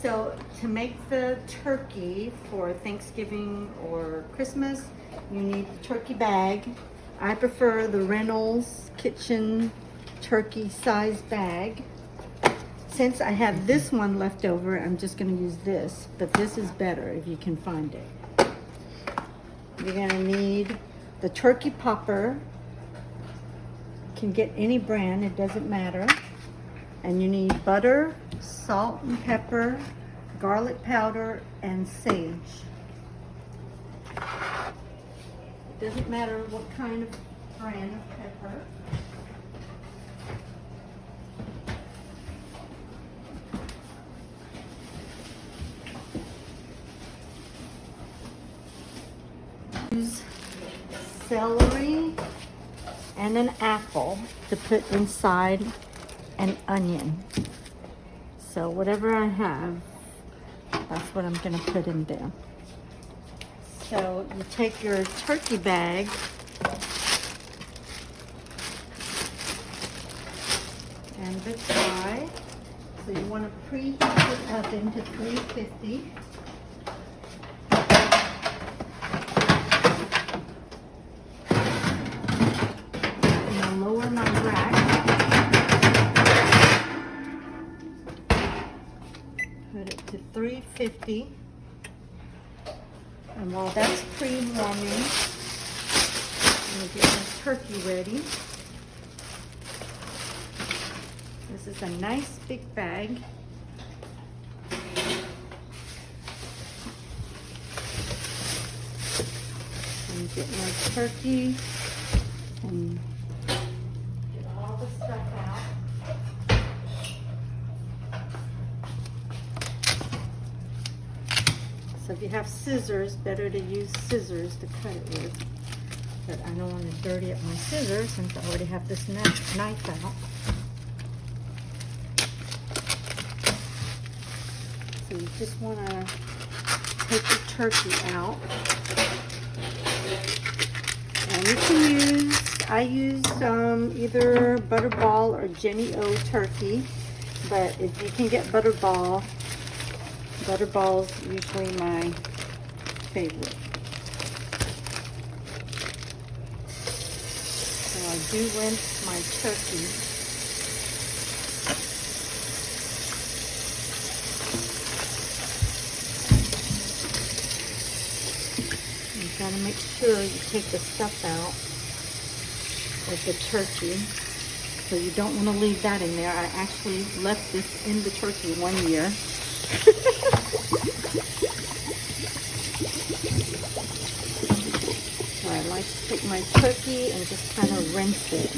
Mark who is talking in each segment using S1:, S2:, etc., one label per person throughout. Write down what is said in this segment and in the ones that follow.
S1: So to make the turkey for Thanksgiving or Christmas, you need the turkey bag. I prefer the Reynolds Kitchen turkey size bag. Since I have this one left over, I'm just going to use this, but this is better if you can find it. You're going to need the turkey popper. You can get any brand, it doesn't matter. And you need butter, salt and pepper, garlic powder, and sage. It doesn't matter what kind of brand of pepper. Use celery and an apple to put inside an onion. So whatever I have, that's what I'm gonna put in there. So you take your turkey bag and the dry. So you want to preheat the oven to 350. And I'll lower my rack. Put it to 350. And while that's pre-warming, I'm going to get my turkey ready. This is a nice big bag. And get my turkey and get all the stuff out. So if you have scissors, better to use scissors to cut it with. But I don't want to dirty up my scissors since I already have this knife out. So you just want to take the turkey out. And you can use, I use either Butterball or Jenny O turkey. But if you can get Butterball's usually my favorite. So I do rinse my turkey. You gotta make sure you take the stuff out of the turkey. So you don't want to leave that in there. I actually left this in the turkey 1 year. So I like to take my turkey and just kind of rinse it.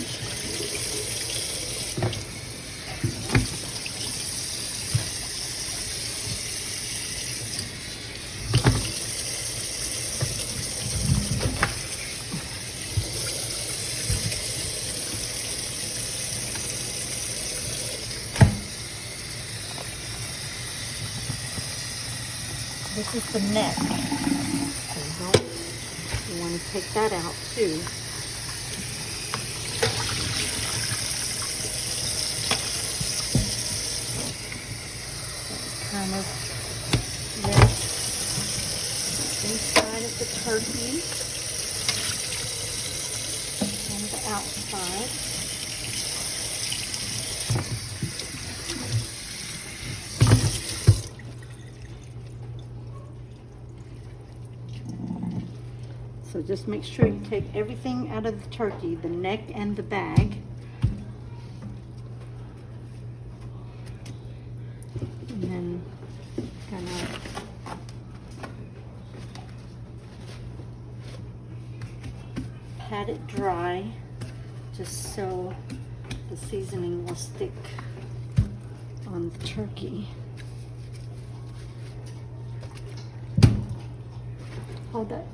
S1: This is the neck. So you want to take that out too. Kind of rinse inside of the turkey and the outside. So just make sure you take everything out of the turkey, the neck and the bag. And then kind of pat it dry just so the seasoning will stick on the turkey. Hold that.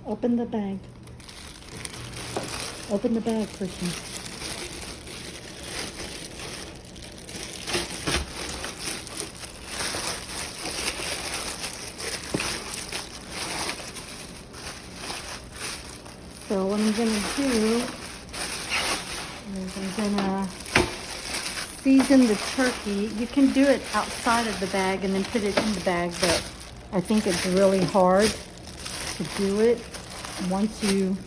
S1: Open the bag. Open the bag, Christian. So what I'm gonna do is I'm gonna season the turkey. You can do it outside of the bag and then put it in the bag, but I think it's really hard to do it once you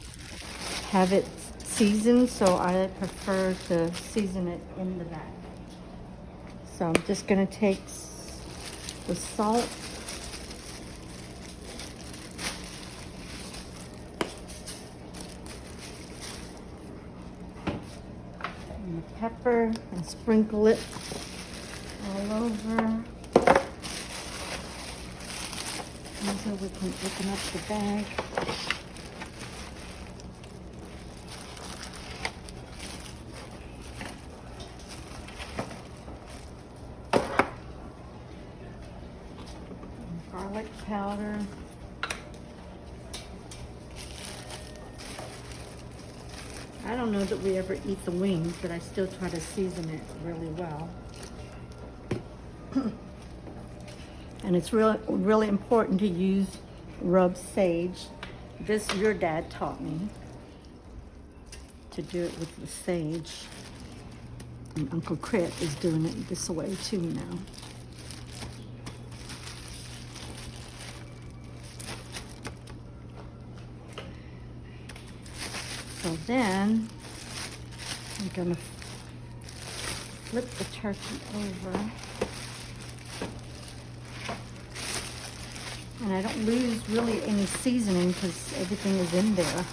S1: have it seasoned, so I prefer to season it in the bag. So I'm just gonna take the salt, and the pepper and sprinkle it all over. And so we can open up the bag. Garlic powder. I don't know that we ever eat the wings, but I still try to season it really well. And it's really important to use rubbed sage. This, your dad taught me to do it with the sage. And Uncle Crit is doing it this way too now. So then I'm gonna flip the turkey over. And I don't lose really any seasoning because everything is in there.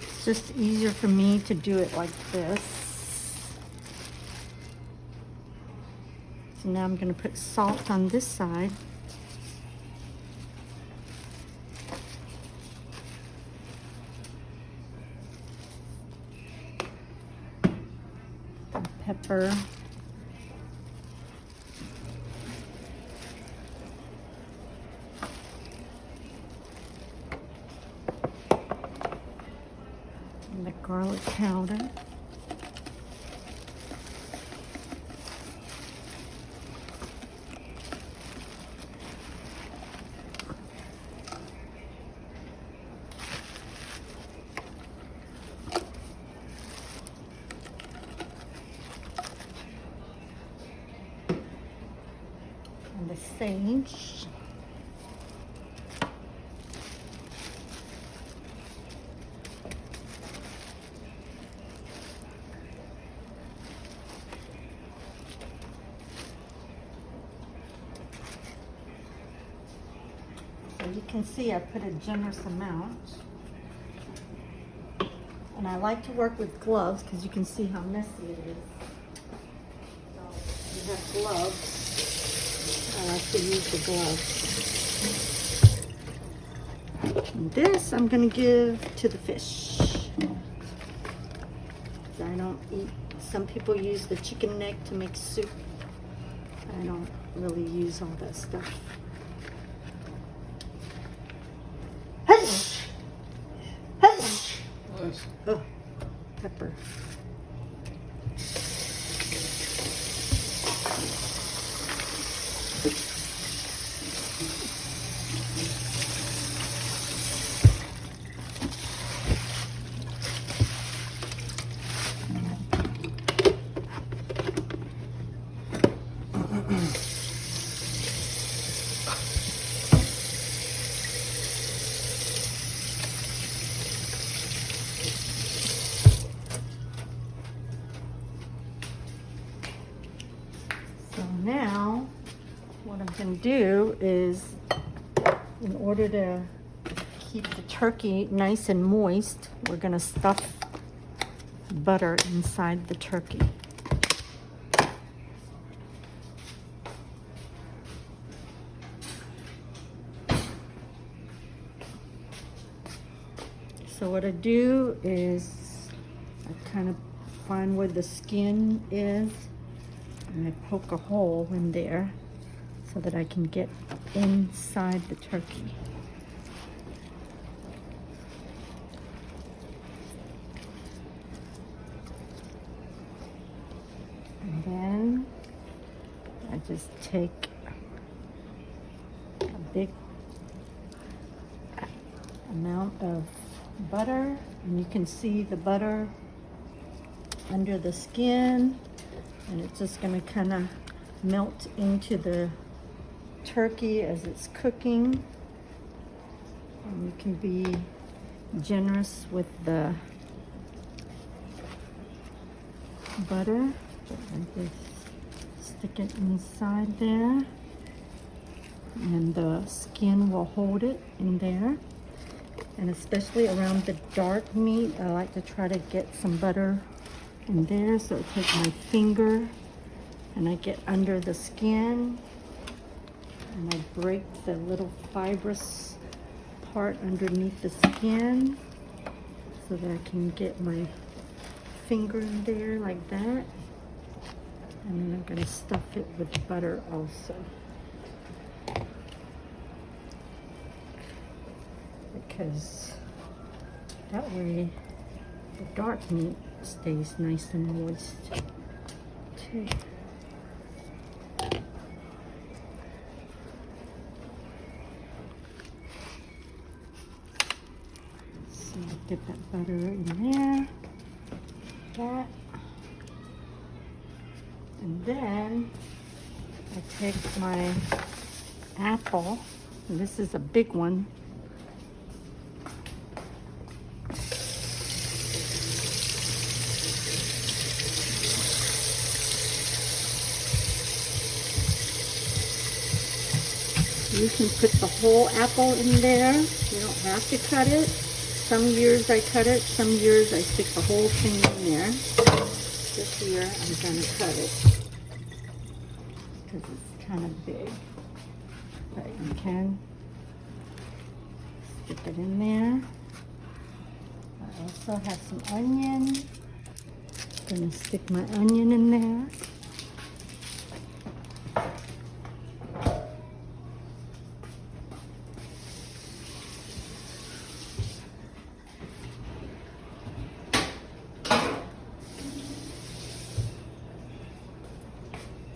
S1: It's just easier for me to do it like this. So now I'm going to put salt on this side. And pepper. And the garlic powder. And the sage. So you can see I put a generous amount. And I like to work with gloves because you can see how messy it is. So you have gloves. I like to use the gloves. And this I'm going to give to the fish. I don't eat, some people use the chicken neck to make soup. I don't really use all that stuff. Oh, pepper. So now, what I'm going to do is, in order to keep the turkey nice and moist, we're going to stuff butter inside the turkey. So what I do is I kind of find where the skin is, and I poke a hole in there so that I can get inside the turkey. And then I just take a big amount of butter, and you can see the butter under the skin, and it's just going to kind of melt into the turkey as it's cooking. And you can be generous with the butter. I just stick it inside there, and the skin will hold it in there. And especially around the dark meat, I like to try to get some butter in there. So I take my finger and I get under the skin, and I break the little fibrous part underneath the skin so that I can get my finger in there like that. And then I'm going to stuff it with butter also, because that way the dark meat stays nice and moist too. So get that butter in there, that. And then I take my apple, and this is a big one. You can put the whole apple in there. You don't have to cut it. Some years I cut it, some years I stick the whole thing in there. This year I'm going to cut it because it's kind of big. But you can stick it in there. I also have some onion. I'm going to stick my onion in there.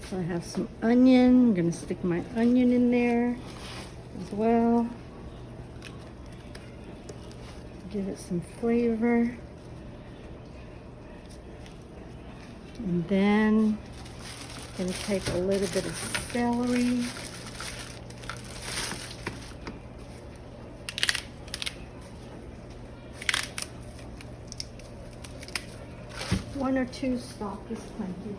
S1: So I have some onion. I'm going to stick my onion in there as well. Give it some flavor. And then I'm going to take a little bit of celery. One or two stalk is plenty.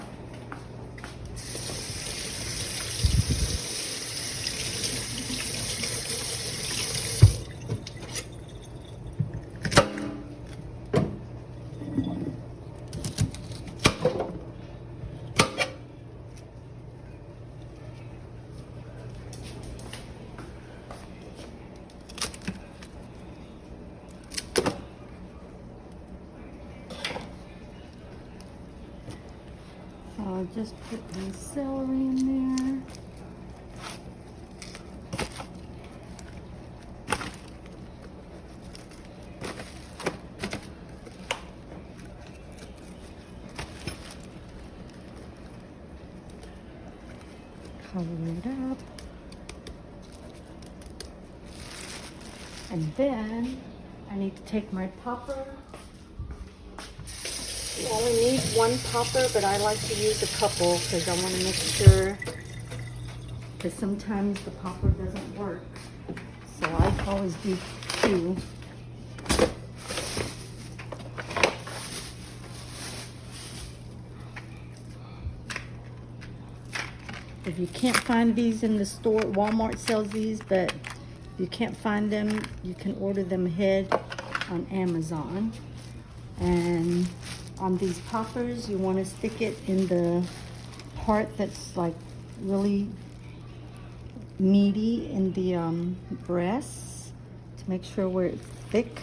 S1: I'll just put the celery in there. Cover it up. And then I need to take my popper. You only need one popper, but I like to use a couple because I want to make sure, because sometimes the popper doesn't work. So I always do two. If you can't find these in the store, Walmart sells these, but if you can't find them, you can order them ahead on Amazon. And on these poppers, you want to stick it in the part that's like really meaty in the breasts to make sure where it's thick.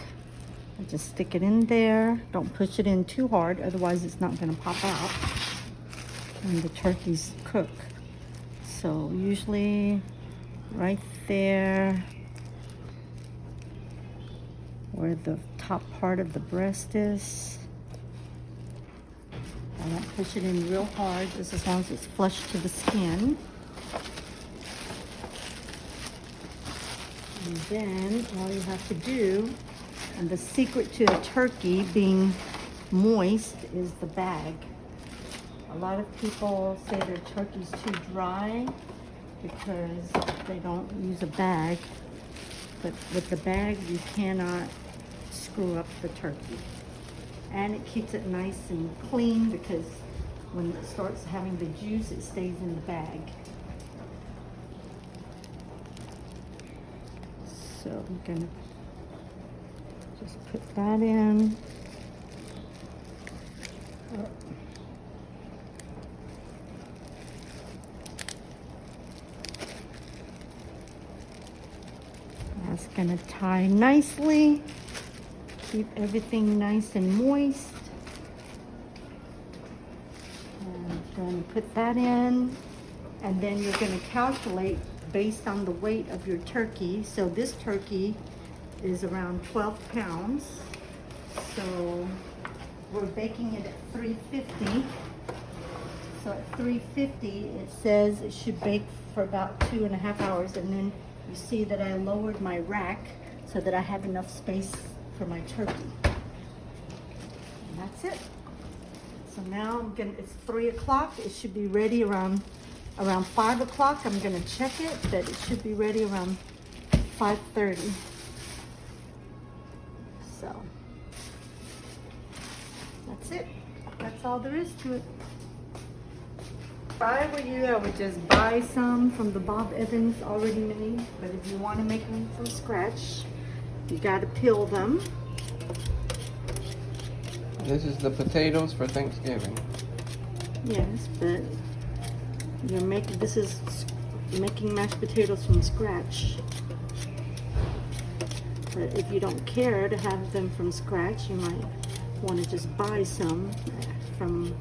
S1: I just stick it in there. Don't push it in too hard, otherwise it's not gonna pop out when the turkeys cook. So usually right there where the top part of the breast is. I don't push it in real hard, just as long as it's flush to the skin. And then all you have to do, and the secret to a turkey being moist, is the bag. A lot of people say their turkey's too dry because they don't use a bag. But with the bag, you cannot screw up the turkey. And it keeps it nice and clean because when it starts having the juice, it stays in the bag. So I'm gonna just put that in. That's gonna tie nicely. Keep everything nice and moist. And I'm going to put that in. And then you're going to calculate based on the weight of your turkey. So this turkey is around 12 pounds. So we're baking it at 350. So at 350, it says it should bake for about 2.5 hours. And then you see that I lowered my rack so that I have enough space for my turkey. And that's it. So now it's 3 o'clock. It should be ready around 5 o'clock. I'm gonna check it, but it should be ready around 5:30. So that's it. That's all there is to it. If I were you, I would just buy some from the Bob Evans already made. But if you want to make them from scratch, you got to peel them.
S2: This is the potatoes for Thanksgiving.
S1: Yes, but this is making mashed potatoes from scratch. But if you don't care to have them from scratch, you might want to just buy some from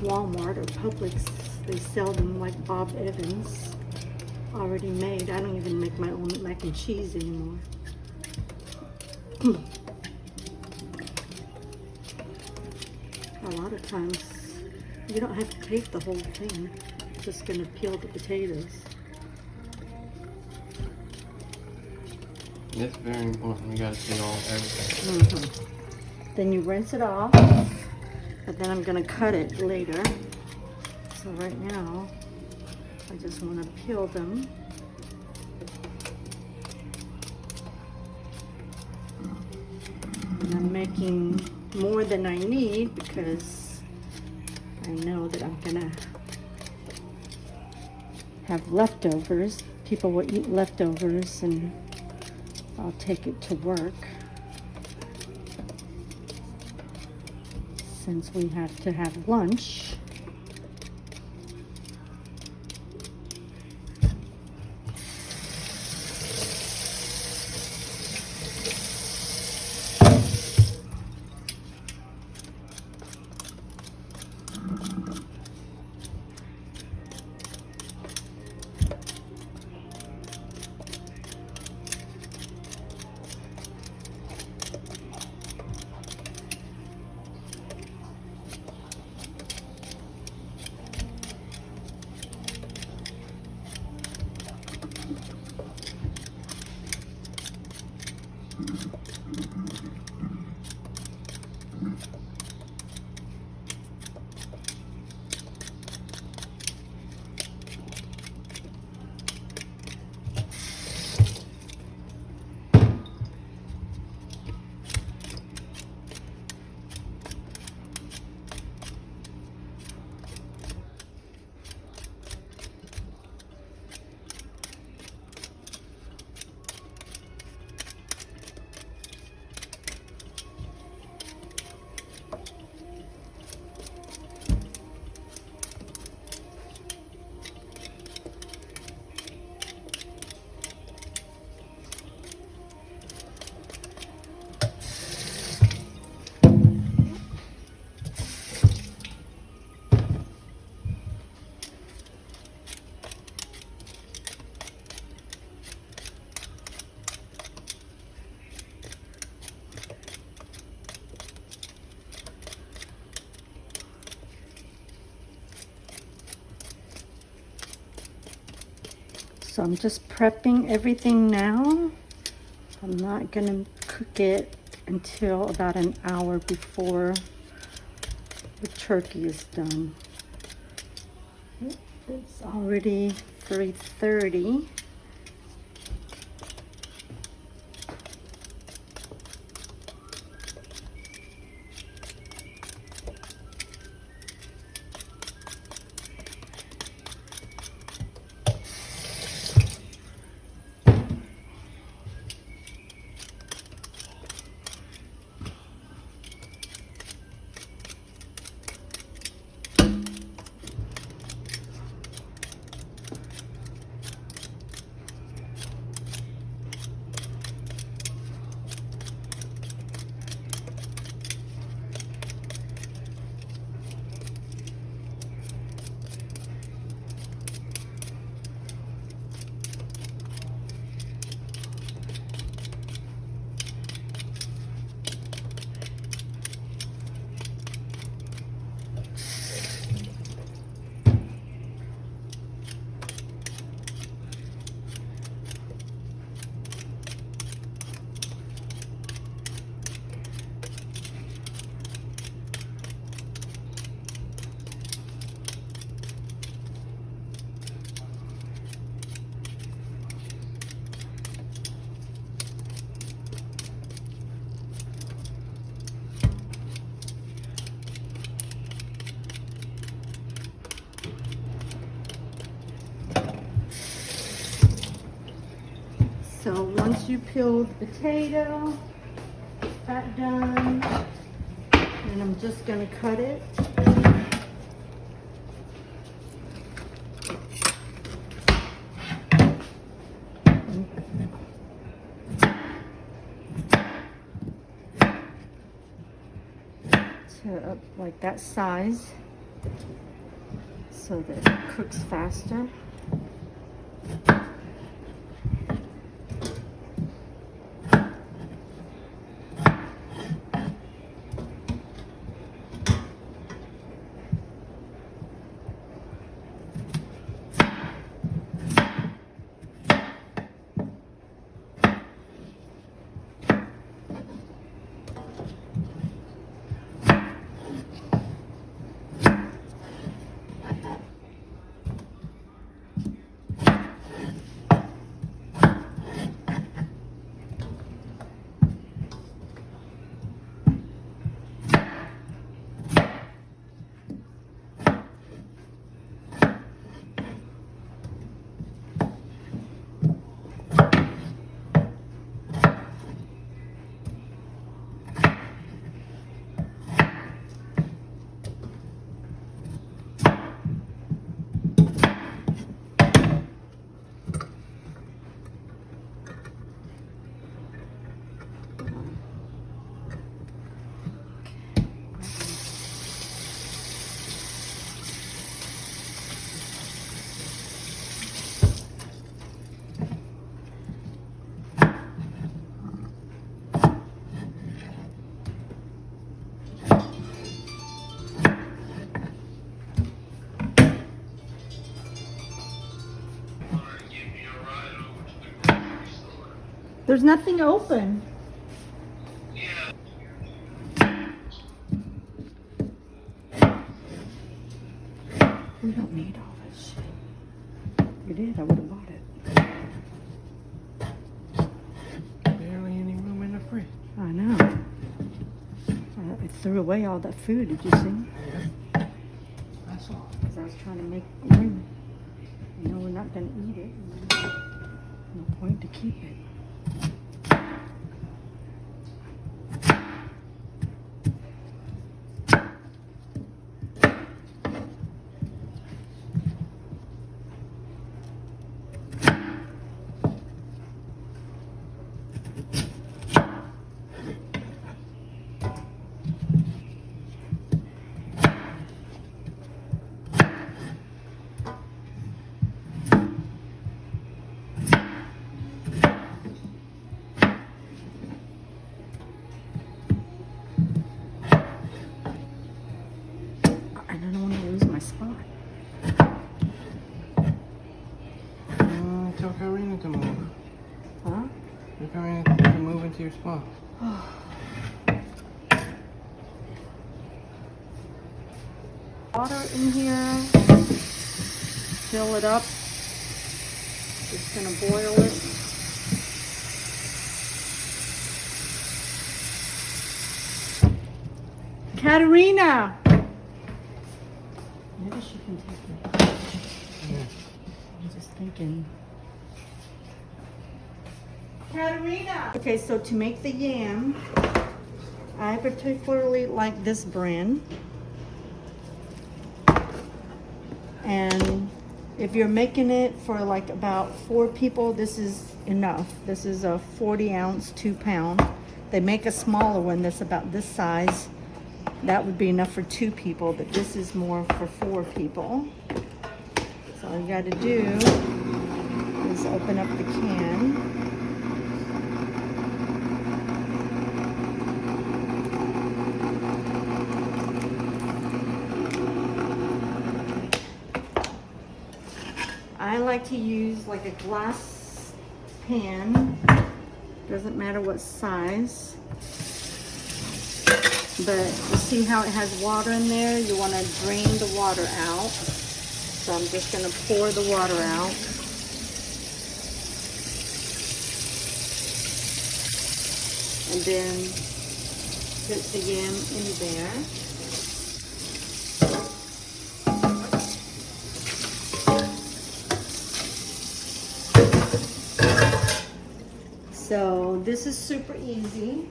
S1: Walmart or Publix. They sell them like Bob Evans already made. I don't even make my own mac and cheese anymore. A lot of times you don't have to take the whole thing. You're just gonna peel the potatoes.
S2: It's very important. We gotta see everything.
S1: Then you rinse it off, but then I'm gonna cut it later. So right now, I just want to peel them. And I'm making more than I need because I know that I'm gonna have leftovers. People will eat leftovers and I'll take it to work since we have to have lunch. So I'm just prepping everything now. I'm not gonna cook it until about an hour before the turkey is done. It's already 3:30. So once you peel the potato, get that done, and I'm just gonna cut it. To like that size, so that it cooks faster. There's nothing open. We don't need all this shit. We did, I would have bought it.
S2: Barely any room in the fridge.
S1: I know. I threw away all that food, did you see?
S2: Yeah. That's all.
S1: Because I was trying to make room. You know we're not going to eat it. No point to keep it. And I don't want to lose my spot.
S2: Tell tell Karina to move.
S1: Huh?
S2: Tell Karina to move into your spot.
S1: Water in here. Fill it up. Just gonna boil it. Katerina! Maybe she can take it.
S2: Yeah.
S1: I'm just thinking. Katerina! Okay, so to make the yam, I particularly like this brand. And if you're making it for like about 4 people, this is enough. This is a 40-ounce, 2-pound. They make a smaller one that's about this size. That would be enough for 2 people, but this is more for 4 people. So all you gotta do is open up the can. I like to use like a glass pan. Doesn't matter what size. But you see how it has water in there? You want to drain the water out. So I'm just going to pour the water out. And then put the yam in there. So this is super easy.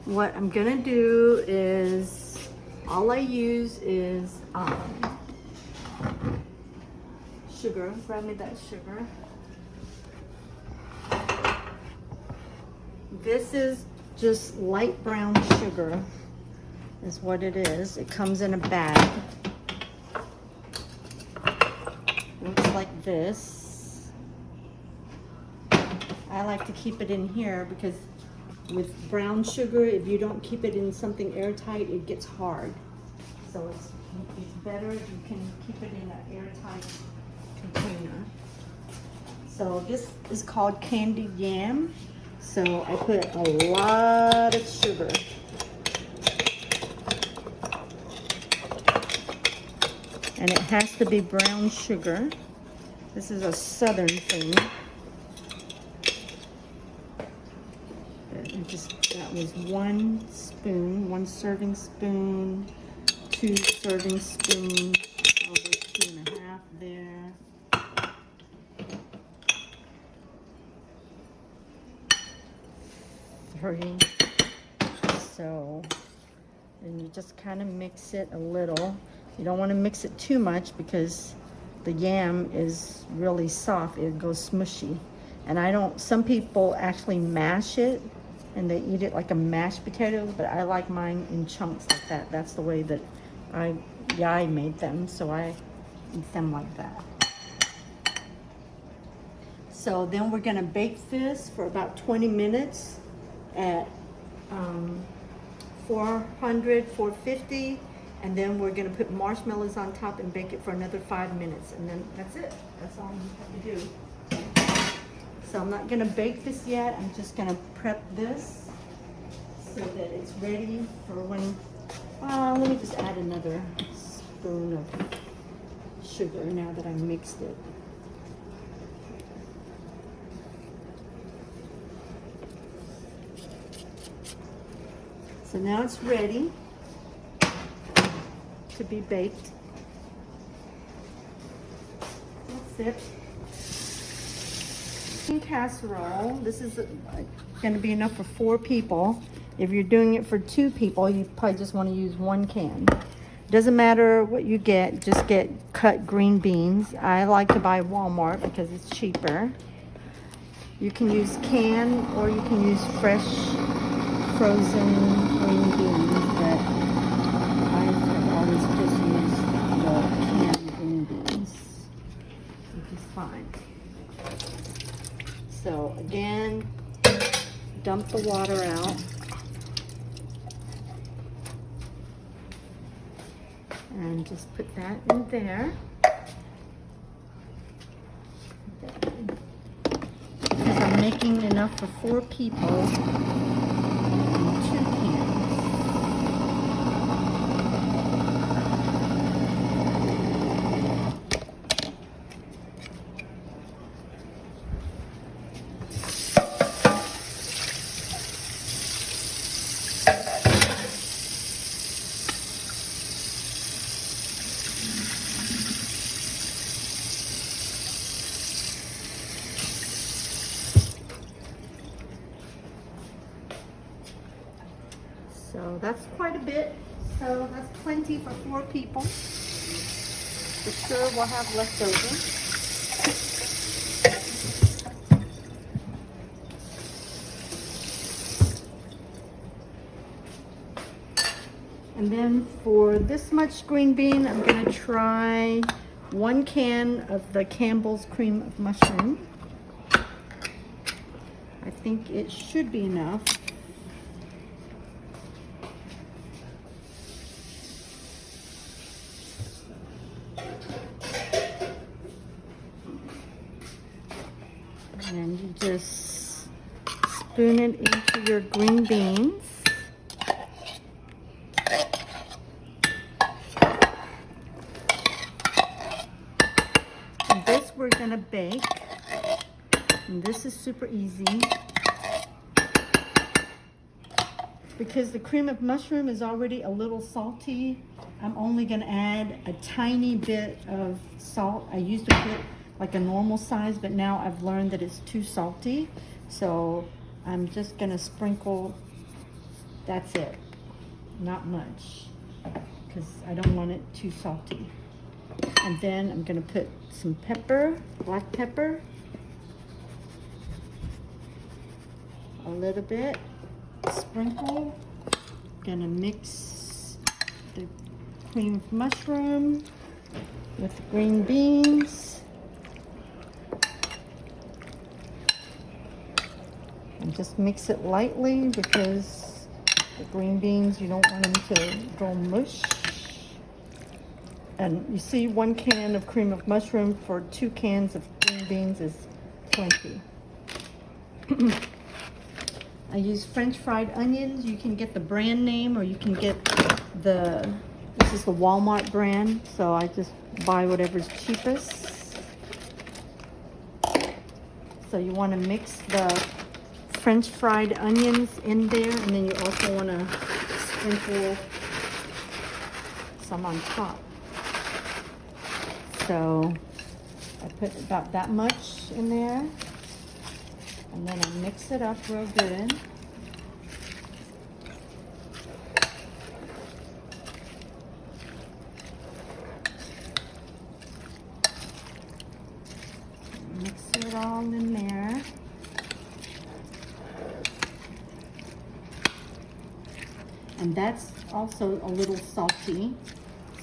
S1: What I'm gonna do is, all I use is sugar. Grab me that sugar. This is just light brown sugar, is what it is. It comes in a bag. Looks like this. I like to keep it in here because with brown sugar, if you don't keep it in something airtight, it gets hard. So it's better if you can keep it in an airtight container. So this is called candied yam. So I put a lot of sugar. And it has to be brown sugar. This is a southern thing. That was 1 spoon, 1 serving spoon, 2 serving spoons, over 2.5 there. Three. So, and you just kind of mix it a little. You don't want to mix it too much because the yam is really soft. It goes smushy. And some people actually mash it and they eat it like a mashed potato, but I like mine in chunks like that. That's the way that I made them, so I eat them like that. So then we're gonna bake this for about 20 minutes at 400, 450, and then we're gonna put marshmallows on top and bake it for another 5 minutes, and then that's it. That's all you have to do. So I'm not gonna bake this yet. I'm just gonna prep this so that it's ready for when, let me just add another spoon of sugar now that I mixed it. So now it's ready to be baked. That's it. Casserole. This is going to be enough for 4 people. If you're doing it for 2 people, you probably just want to use 1 can. Doesn't matter what you get, just get cut green beans. I like to buy Walmart because it's cheaper. You can use canned or you can use fresh frozen green beans, but I have always just used the canned green beans, which is fine. So again, dump the water out. And just put that in there. Because I'm making enough for 4 people in 2 cans. So that's quite a bit. So that's plenty for 4 people. For sure we'll have leftover. And then for this much green bean, I'm gonna try 1 can of the Campbell's cream of mushroom. I think it should be enough. And you just spoon it into your green beans. And this we're gonna bake. And this is super easy. Because the cream of mushroom is already a little salty, I'm only gonna add a tiny bit of salt. I used to put like a normal size, but now I've learned that it's too salty. So I'm just gonna sprinkle, that's it, not much, because I don't want it too salty. And then I'm gonna put some pepper, black pepper, a little bit, sprinkle. Gonna mix the cream of mushroom with the green beans. And just mix it lightly because the green beans, you don't want them to go mush. And you see 1 can of cream of mushroom for 2 cans of green beans is plenty. I use French fried onions. You can get the brand name or you can get this is the Walmart brand. So I just buy whatever's cheapest. So you want to mix the French fried onions in there, and then you also want to sprinkle some on top. So I put about that much in there, and then I mix it up real good. Mix it all in there. And that's also a little salty,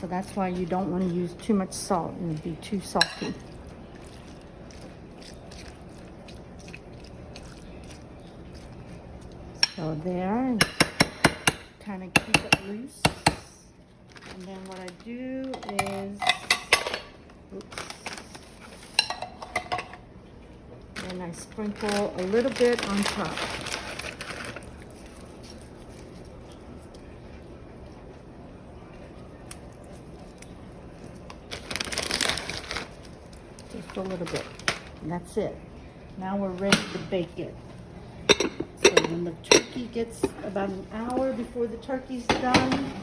S1: so that's why you don't want to use too much salt. It would be too salty. So there, and kind of keep it loose. And then what I do is, then I sprinkle a little bit on top. Just a little bit. And that's it. Now we're ready to bake it. So when the turkey gets about an hour before the turkey's done,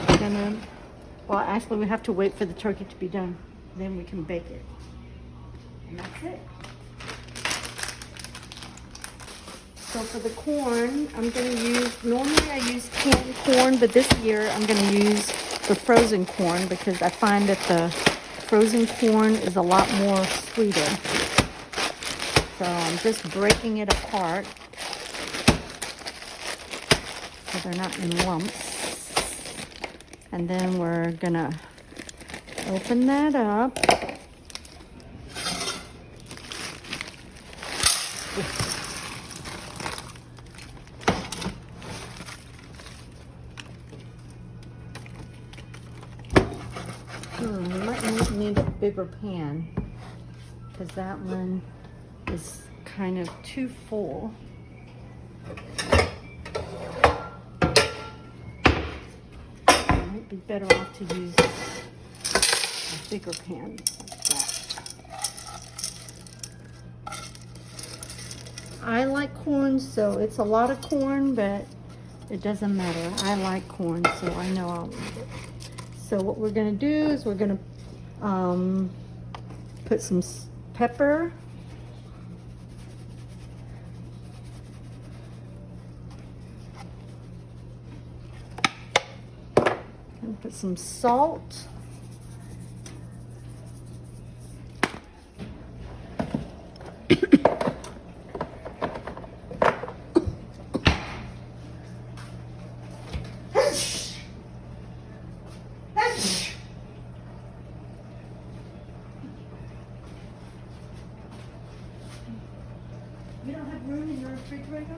S1: we're gonna, well, actually we have to wait for the turkey to be done. Then we can bake it. And that's it. So for the corn, I'm gonna use, normally I use canned corn, but this year I'm gonna use the frozen corn because I find that the frozen corn is a lot more sweeter. So I'm just breaking it apart so they're not in lumps. And then we're gonna open that up. need a bigger pan because that one is kind of too full. It might be better off to use a bigger pan like that. I like corn, so it's a lot of corn, but it doesn't matter. I like corn, so I know I'll eat it. So what we're gonna do is we're gonna put some pepper. And put some salt. You don't have room in your refrigerator?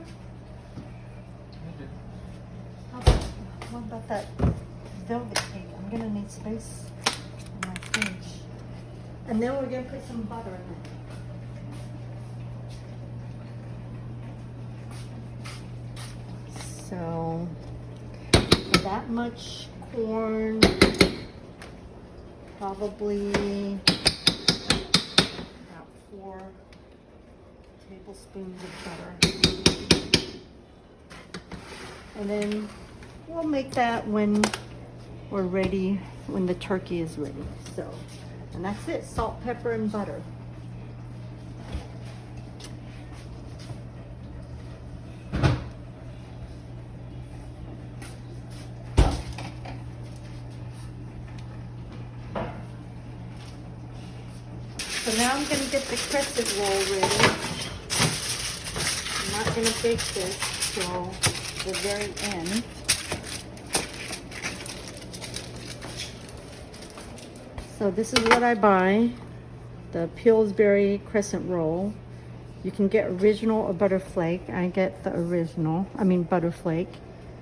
S1: What about that velvet cake? I'm gonna need space in my fridge. And then we're gonna put some butter in it. So that much corn, probably about 4 tablespoons of butter. And then we'll make that when we're ready, when the turkey is ready. So, and that's it, salt, pepper, and butter. So now I'm gonna get the crescent roll ready. I'm not gonna bake this till the very end. So this is what I buy, the Pillsbury crescent roll. You can get original or butterflake. I get the original, butterflake.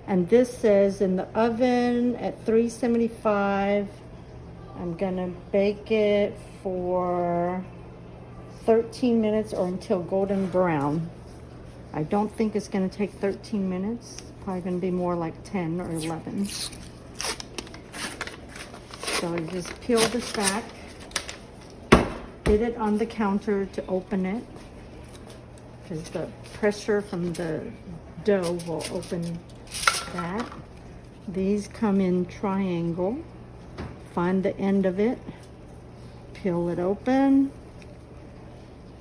S1: And this says in the oven at 375. I'm gonna bake it for 13 minutes or until golden brown. I don't think it's gonna take 13 minutes. Probably gonna be more like 10 or 11. So you just peel this back, get it on the counter to open it, because the pressure from the dough will open that. These come in triangle. Find the end of it, peel it open,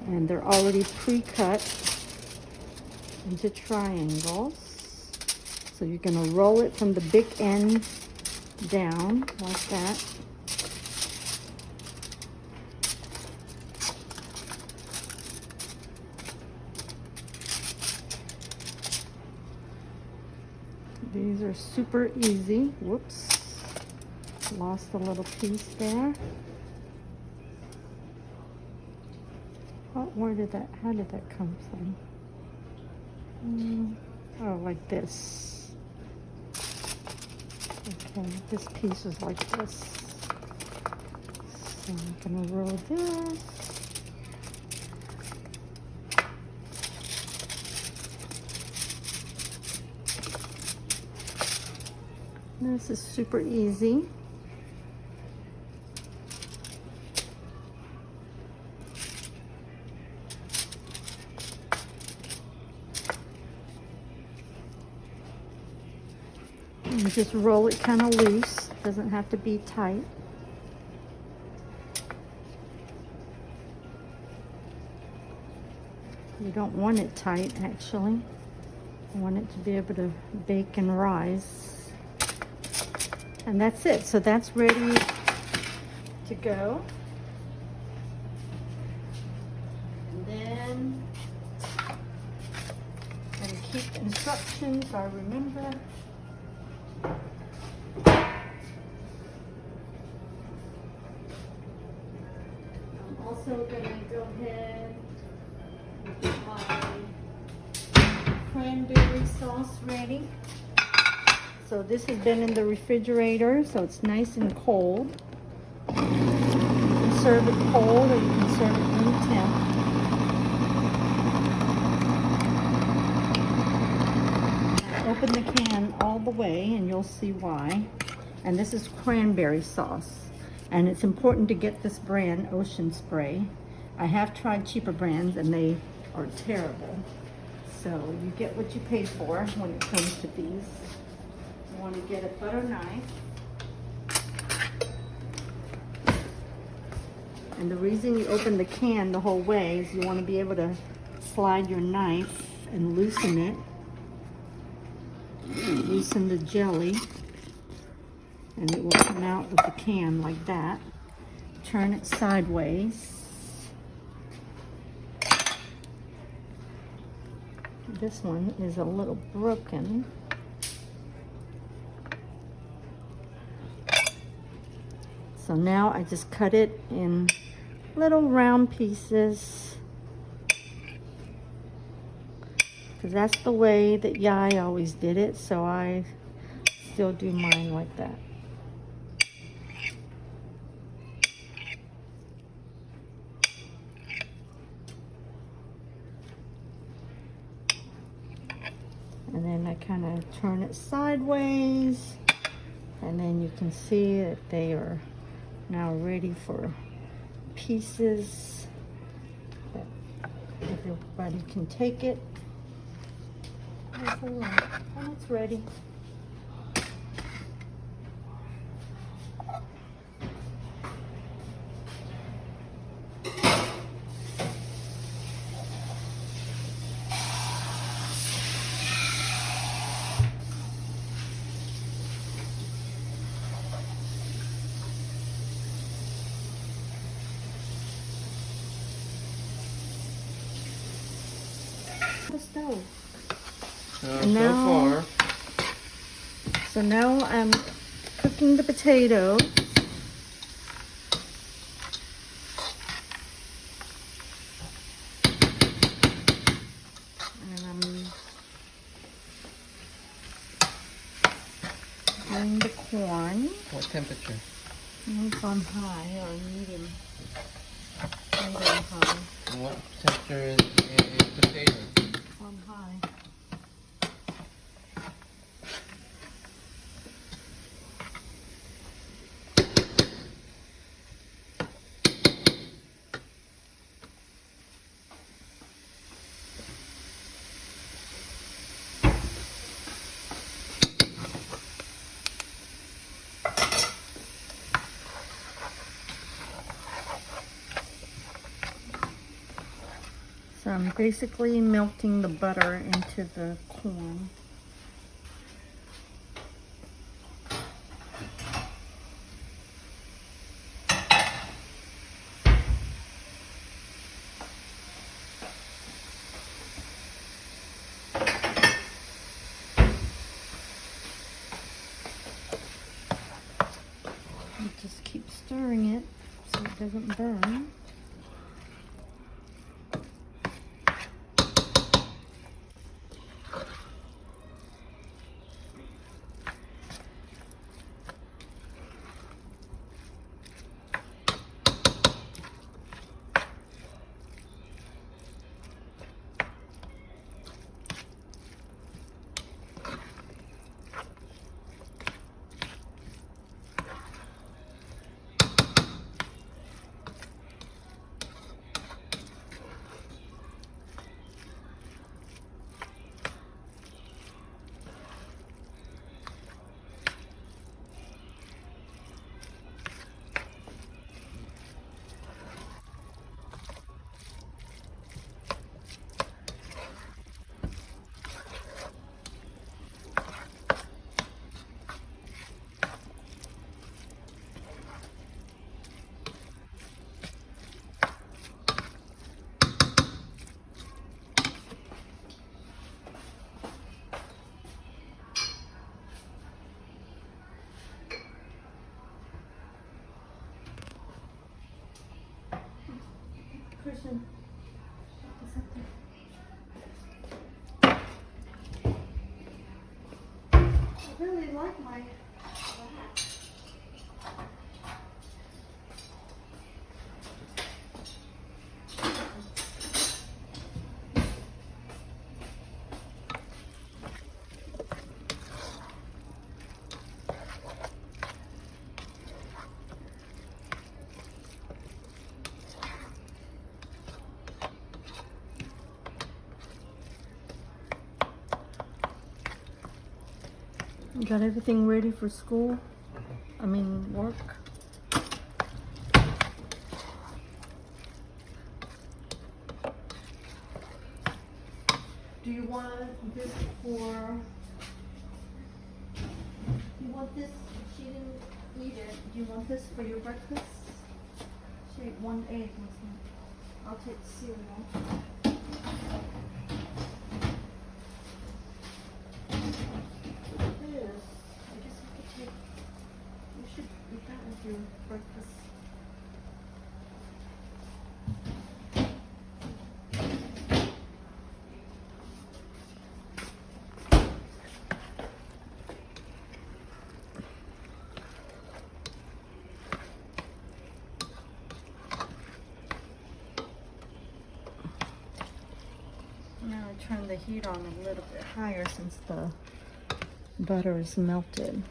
S1: and they're already pre-cut into triangles. So you're gonna roll it from the big end down like that. These are super easy. Whoops. Lost a little piece there. How did that come from? Oh, like this. Okay, this piece is like this. So I'm gonna roll this. This is super easy. You just roll it kind of loose. Doesn't have to be tight. You don't want it tight, actually. You want it to be able to bake and rise. And that's it. So that's ready to go. And then I'm going to keep instructions so I remember. I'm also going to go ahead and get my cranberry sauce ready. So this has been in the refrigerator, so it's nice and cold. serve it cold or you can serve it room temp. Open the can all the way and you'll see why. And this is cranberry sauce. And it's important to get this brand, Ocean Spray. I have tried cheaper brands and they are terrible. So you get what you pay for when it comes to these. You want to get a butter knife. And the reason you open the can the whole way is you want to be able to slide your knife and loosen it. Loosen the jelly. And it will come out of the can like that. Turn it sideways. This one is a little broken. So now I just cut it in little round pieces. Because that's the way that Yai always did it, so I still do mine like that. And then I kind of turn it sideways, and then you can see that they are now ready for pieces that everybody can take it. And it's ready. The stove. So now I'm cooking the potatoes. And I'm doing the corn.
S2: What temperature?
S1: It's on high or medium. Medium high.
S2: And what temperature is potato?
S1: On high. So I'm basically melting the butter into the corn. You just keep stirring it so it doesn't burn. Christian, what's up there? I really like my black. You got everything ready for school? I mean, work? Do you want this for... You want this? She didn't eat it. Do you want this for your breakfast? She ate 1 egg, wasn't it? I'll take cereal. This, I guess you could take... You should eat that with your breakfast. Now I turn the heat on a little bit higher since the butter is melted.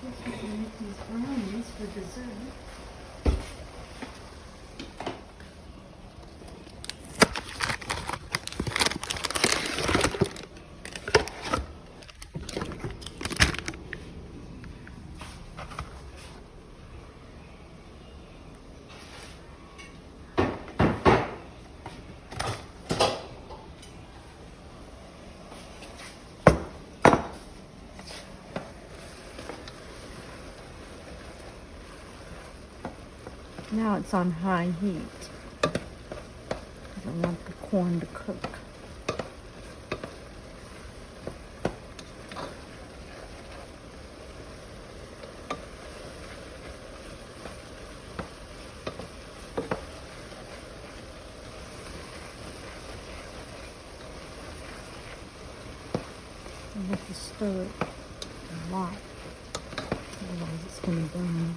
S1: Make these brownies for dessert. Now it's on high heat. I don't want the corn to cook. I have to stir it a lot, otherwise it's going to burn.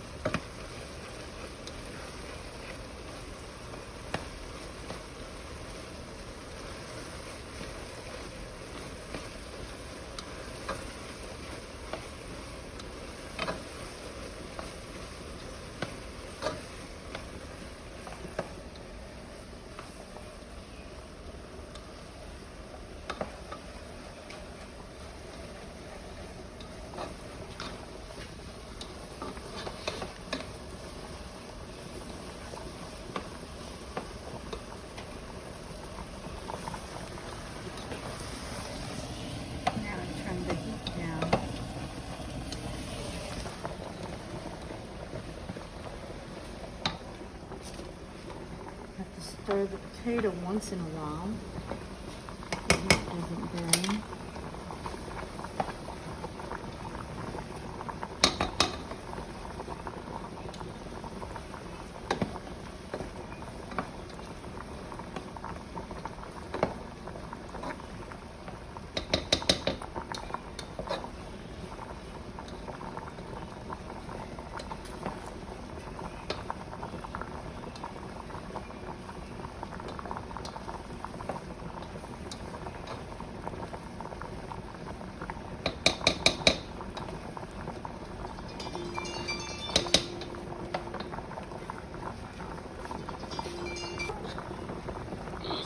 S1: Stir the potato once in a while so it doesn't burn.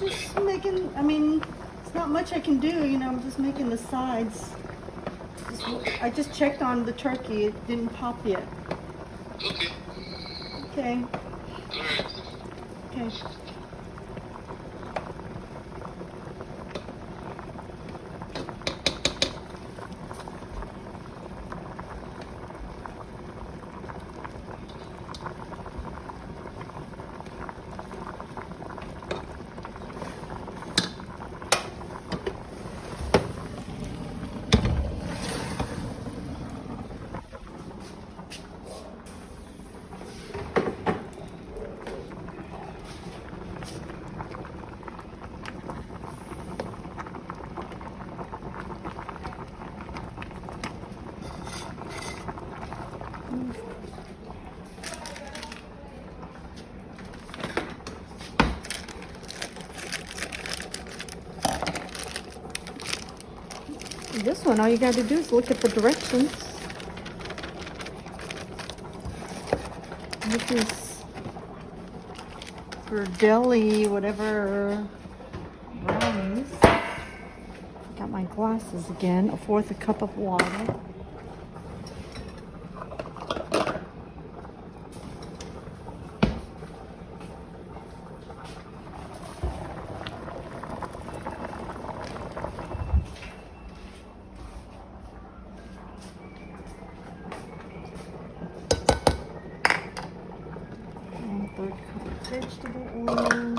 S1: Just making, I mean, it's not much I can do, you know, I'm just making the sides. I just checked on the turkey, it didn't pop yet.
S3: Okay.
S1: Okay.
S3: All right.
S1: Okay. This one, all you got to do is look at the directions. This is for deli, whatever, brownies. Got my glasses again. 1/4 cup of water. And 1/3 cup of vegetable oil.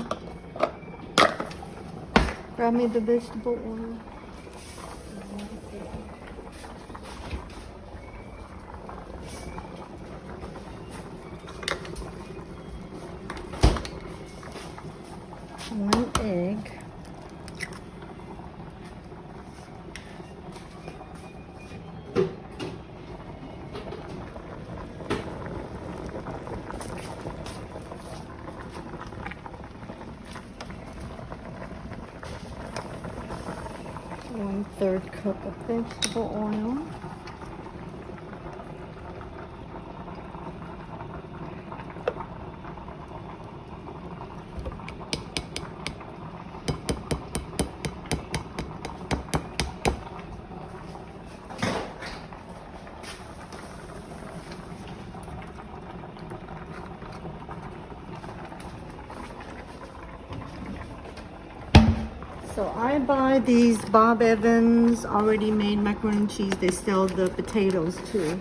S1: Grab me the vegetable oil. One egg. One-third cup of vegetable oil. So I buy these Bob Evans already made macaroni and cheese. They sell the potatoes too.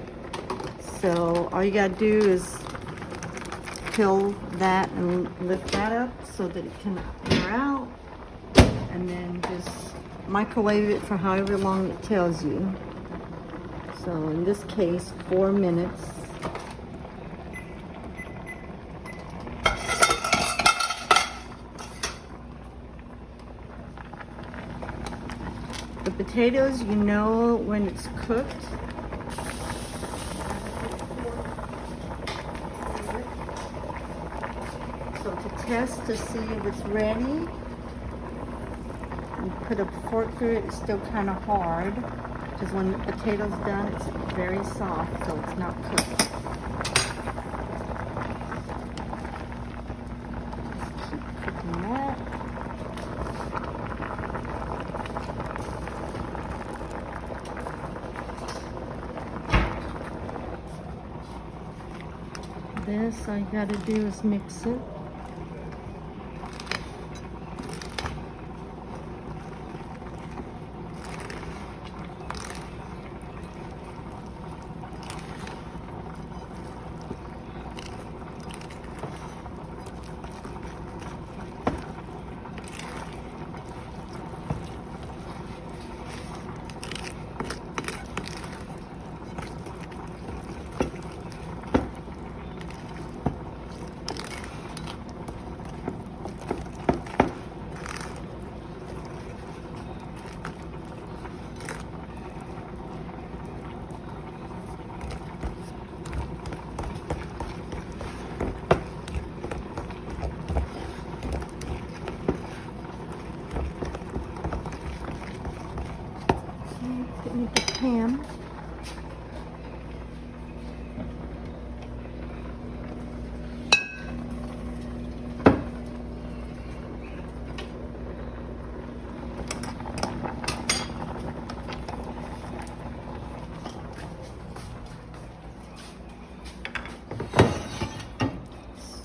S1: So all you gotta do is peel that and lift that up so that it can air out. And then just microwave it for however long it tells you. So in this case, 4 minutes. The potatoes, you know when it's cooked. So to test to see if it's ready, you put a fork through it. It's still kind of hard because when the potato's done, it's very soft, so it's not cooked. Just keep cooking that. This, all you gotta do is mix it. Get the pan.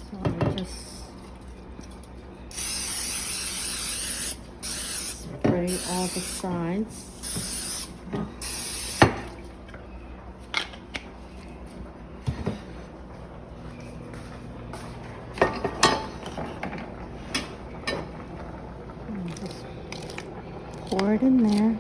S1: So I just spray all the sides. Pour it in there.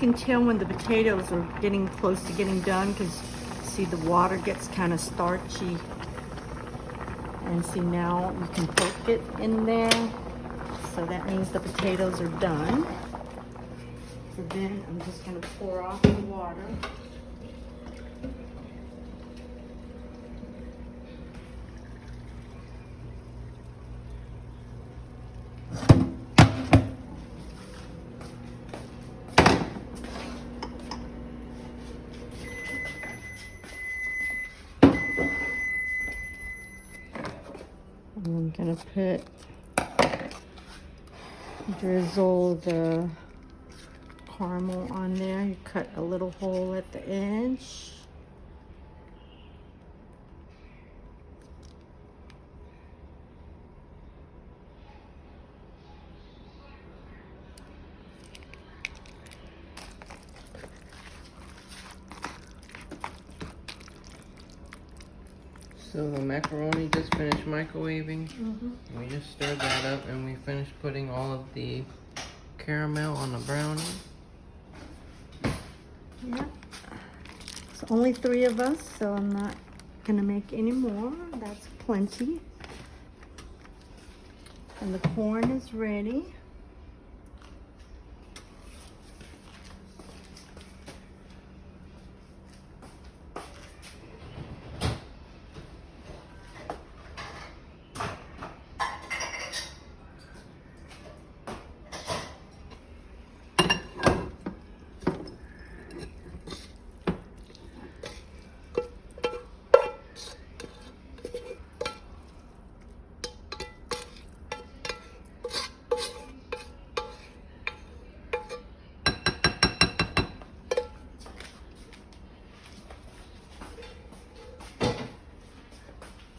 S1: can tell when the potatoes are getting close to getting done because see the water gets kind of starchy. And see now you can poke it in there. So that means the potatoes are done. So then I'm just going to pour off the water. I'm going to drizzle the caramel on there. You cut a little hole at the edge.
S2: So the macaroni just finished microwaving. We just stirred that up and we finished putting all of the caramel on the brownie.
S1: Yeah. It's only 3 of us, so I'm not gonna make any more. That's plenty. And the corn is ready.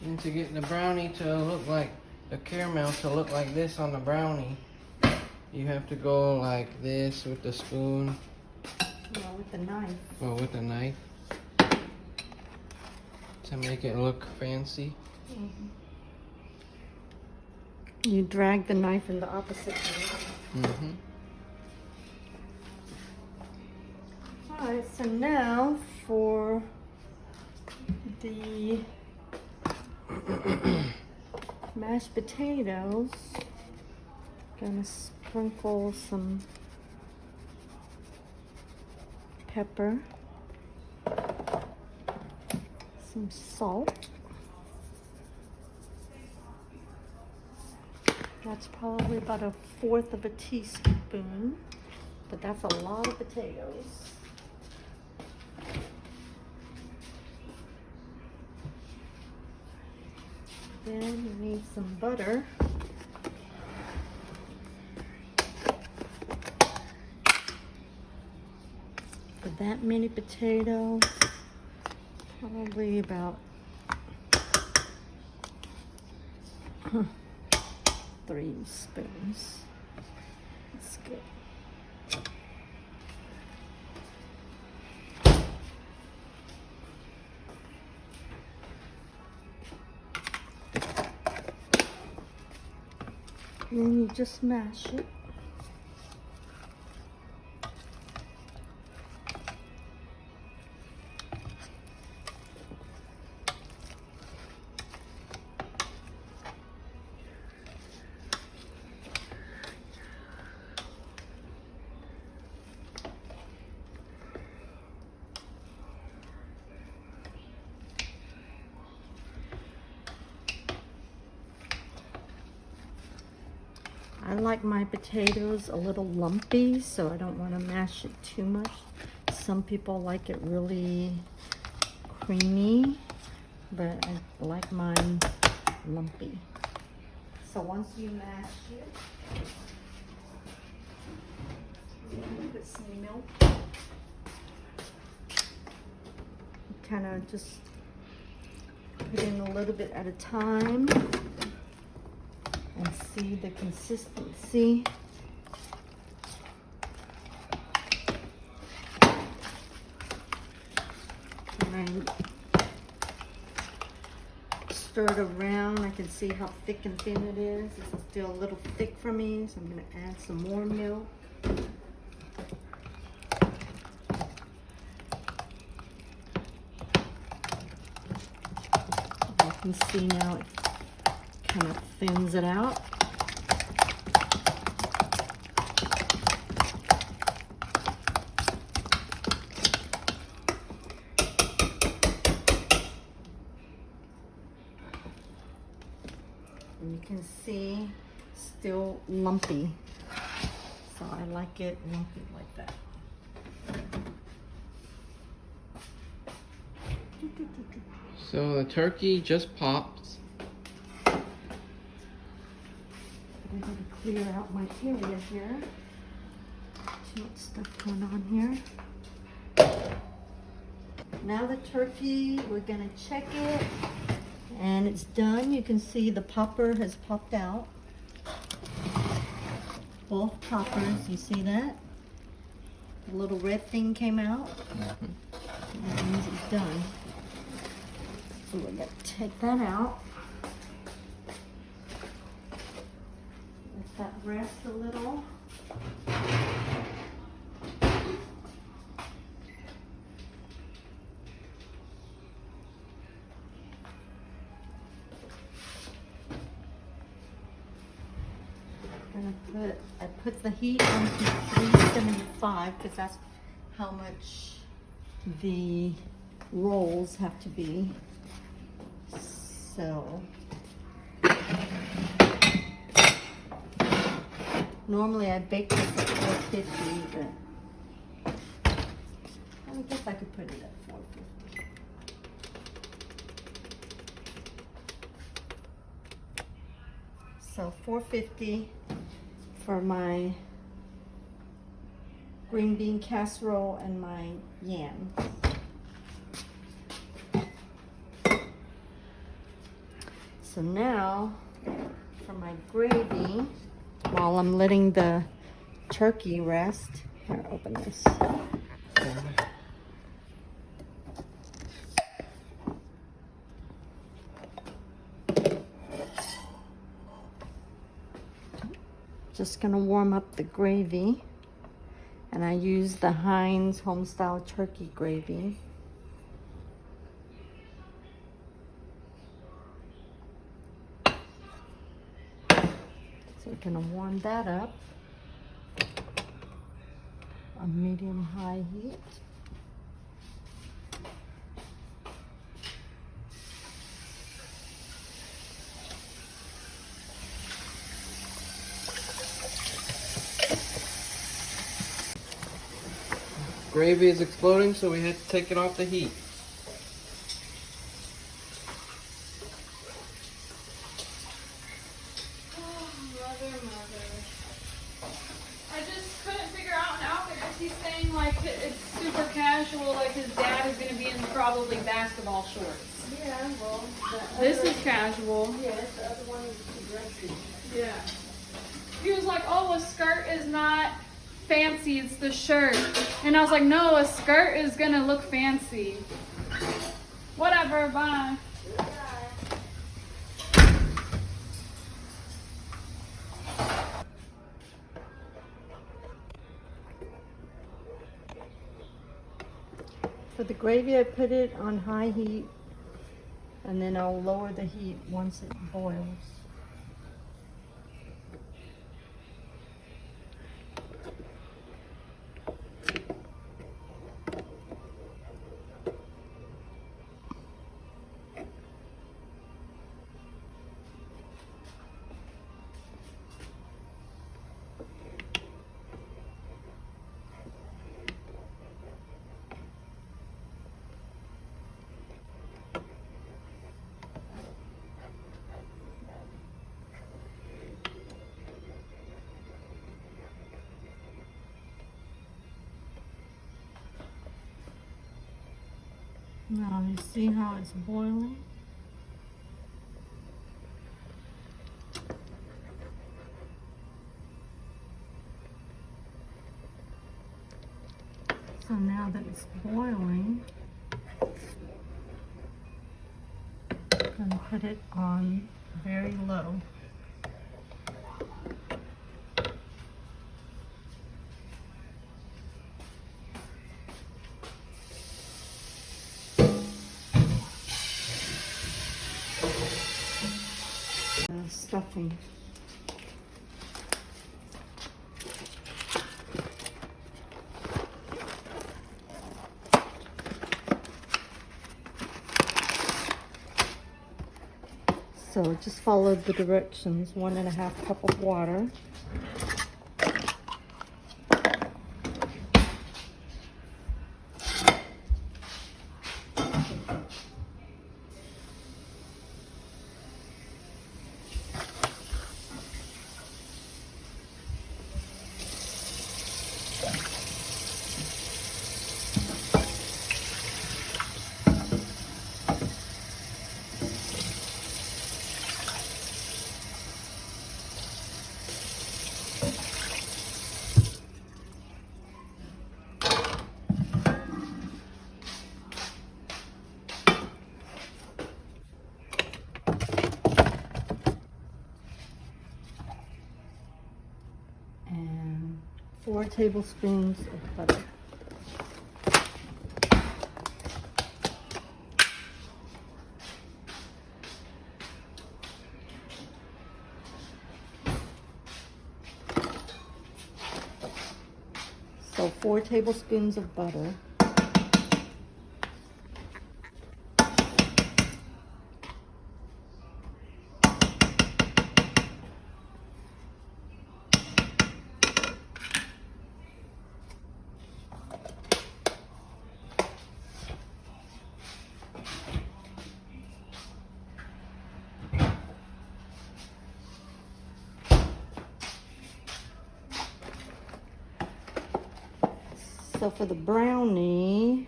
S2: And to get the brownie to look like, the caramel to look like this on the brownie, you have to go like this with the spoon.
S1: Well, with the knife.
S2: Or with a knife. To make it look fancy.
S1: You drag the knife in the opposite direction. Alright, so now for the mashed potatoes, gonna sprinkle some pepper, some salt. That's probably about 1/4 of a teaspoon, but that's a lot of potatoes. Then you need some butter. For that many potatoes, probably about 3 spoons. That's good. And then you just mash it. I like my potatoes a little lumpy, so I don't want to mash it too much. Some people like it really creamy, but I like mine lumpy. So once you mash it, put some milk. Kind of just put in a little bit at a time. And see the consistency. And I stir it around. I can see how thick and thin it is. This is still a little thick for me, so I'm going to add some more milk. can see now it kind of thins it out. And you can see still lumpy. So I like it lumpy like that.
S2: So the turkey just popped.
S1: I'm going to clear out my area here. Too much stuff going on here. Now the turkey, we're going to check it. And it's done. You can see the popper has popped out. Both poppers, you see that? The little red thing came out. That means it's done. So we're going to take that out. Let that rest a little. I put the heat on to 375 because that's how much the rolls have to be. So normally I bake this at 450, but I guess I could put it at 450. So 450 for my green bean casserole and my yams. So now for my gravy, while I'm letting the turkey rest, here, open this. Just gonna warm up the gravy, and I use the Heinz Homestyle Turkey Gravy. So we're gonna warm that up on medium-high heat.
S2: Gravy is exploding, so we had to take it off the heat.
S4: Mother. I just couldn't figure out an outfit because he's saying like it's super casual, like his dad is going to be in probably basketball shorts.
S1: Yeah, well,
S4: This is casual.
S1: yes, the other one is too dressy.
S4: Yeah. He was like, oh, a skirt is not fancy, it's the shirt. And I was like, no, a skirt is going to look fancy. Whatever, bye.
S1: For the gravy, I put it on high heat, and then I'll lower the heat once it boils. Now you see how it's boiling? So now that it's boiling, I'm going to put it on very low. stuffing. So just follow the directions. 1.5 cup of water. And 4 tablespoons of butter. So 4 tablespoons of butter. So for the brownie,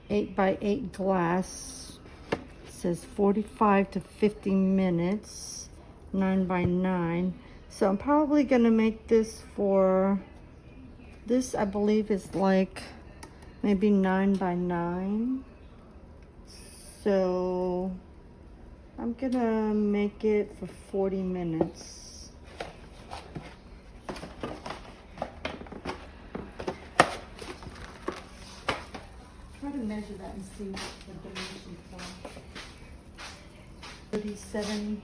S1: 8 by 8 glass, it says 45 to 50 minutes, 9 by 9. So I'm probably gonna make this for, this I believe is like maybe 9 by 9. So I'm gonna make it for 40 minutes. Try to measure that and see what the dimensions are. 37,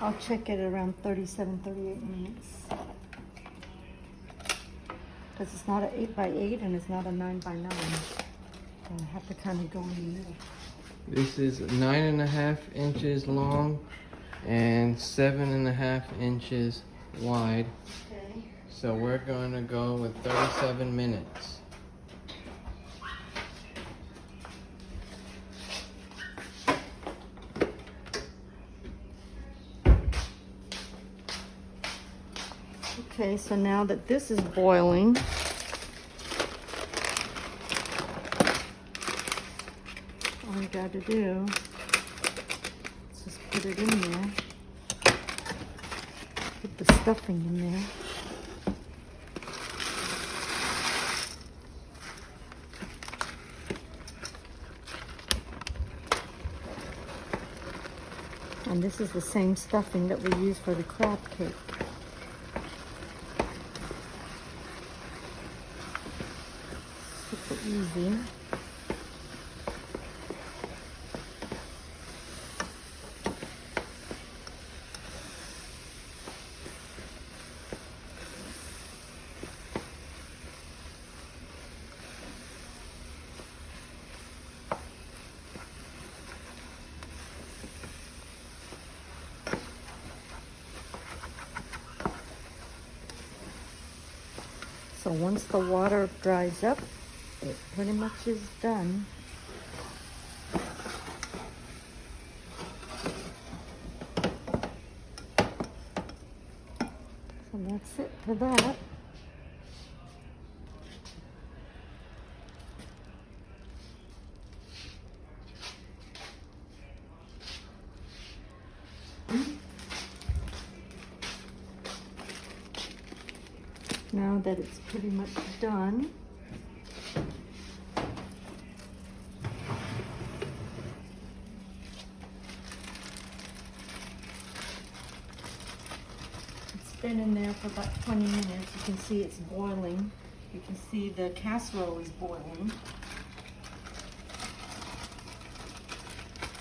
S1: I'll check it around 37, 38 minutes. Because it's not an 8 by 8 and it's not a 9 by 9. So I have to kind of go in the middle.
S2: This is 9.5 inches long and 7.5 inches wide.
S1: Okay.
S2: So we're going to go with 37 minutes.
S1: Okay, so now that this is boiling, all you got to do is just put it in there. Put the stuffing in there. And this is the same stuffing that we use for the crab cake. Super easy. So once the water dries up, it pretty much is done. So that's it for that. Now that it's pretty much done, it's been in there for about 20 minutes. You can see it's boiling. You can see the casserole is boiling.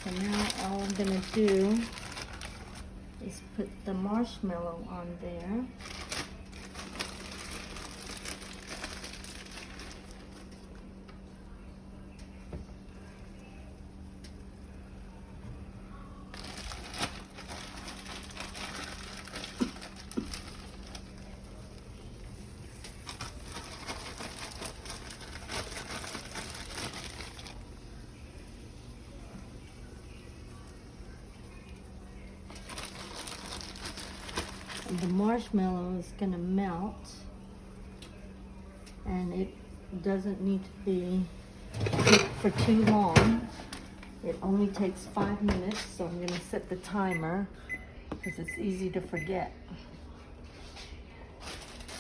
S1: So now all I'm gonna do is put the marshmallow on there. The marshmallow is going to melt, and it doesn't need to be cooked for too long. It only takes 5 minutes, so I'm going to set the timer because it's easy to forget.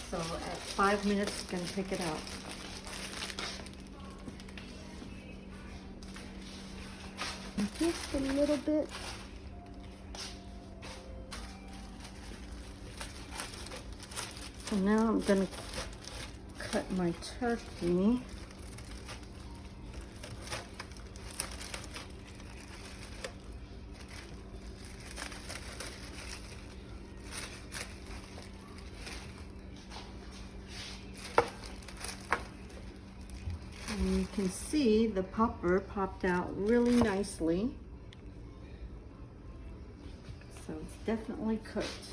S1: So at 5 minutes, I'm going to take it out. Just a little bit. So now I'm going to cut my turkey. And you can see the popper popped out really nicely. So it's definitely cooked.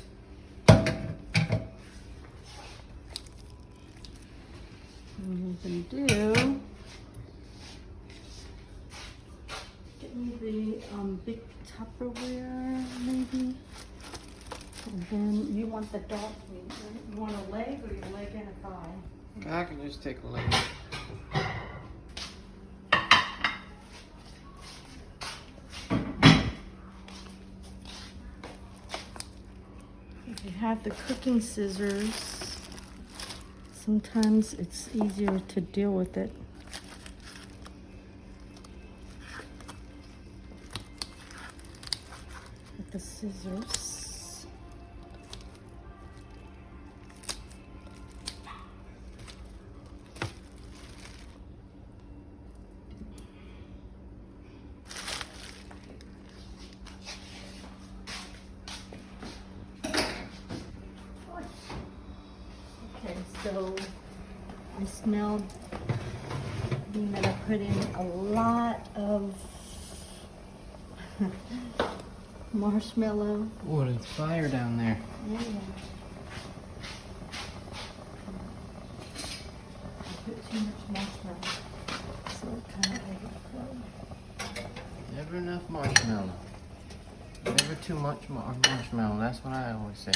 S1: What I'm going to do, get me the big Tupperware maybe, and then you want the dog meat, right? You want a leg or your leg and a thigh?
S2: I can just take a leg.
S1: If you have the cooking scissors, sometimes it's easier to deal with it. With the scissors. Okay, so I smelled that I put in a lot of marshmallow.
S2: Oh, there's fire down there.
S1: Yeah. I put too much marshmallow, so it kind of overflowed.
S2: Never enough marshmallow. Never too much marshmallow. That's what I always say.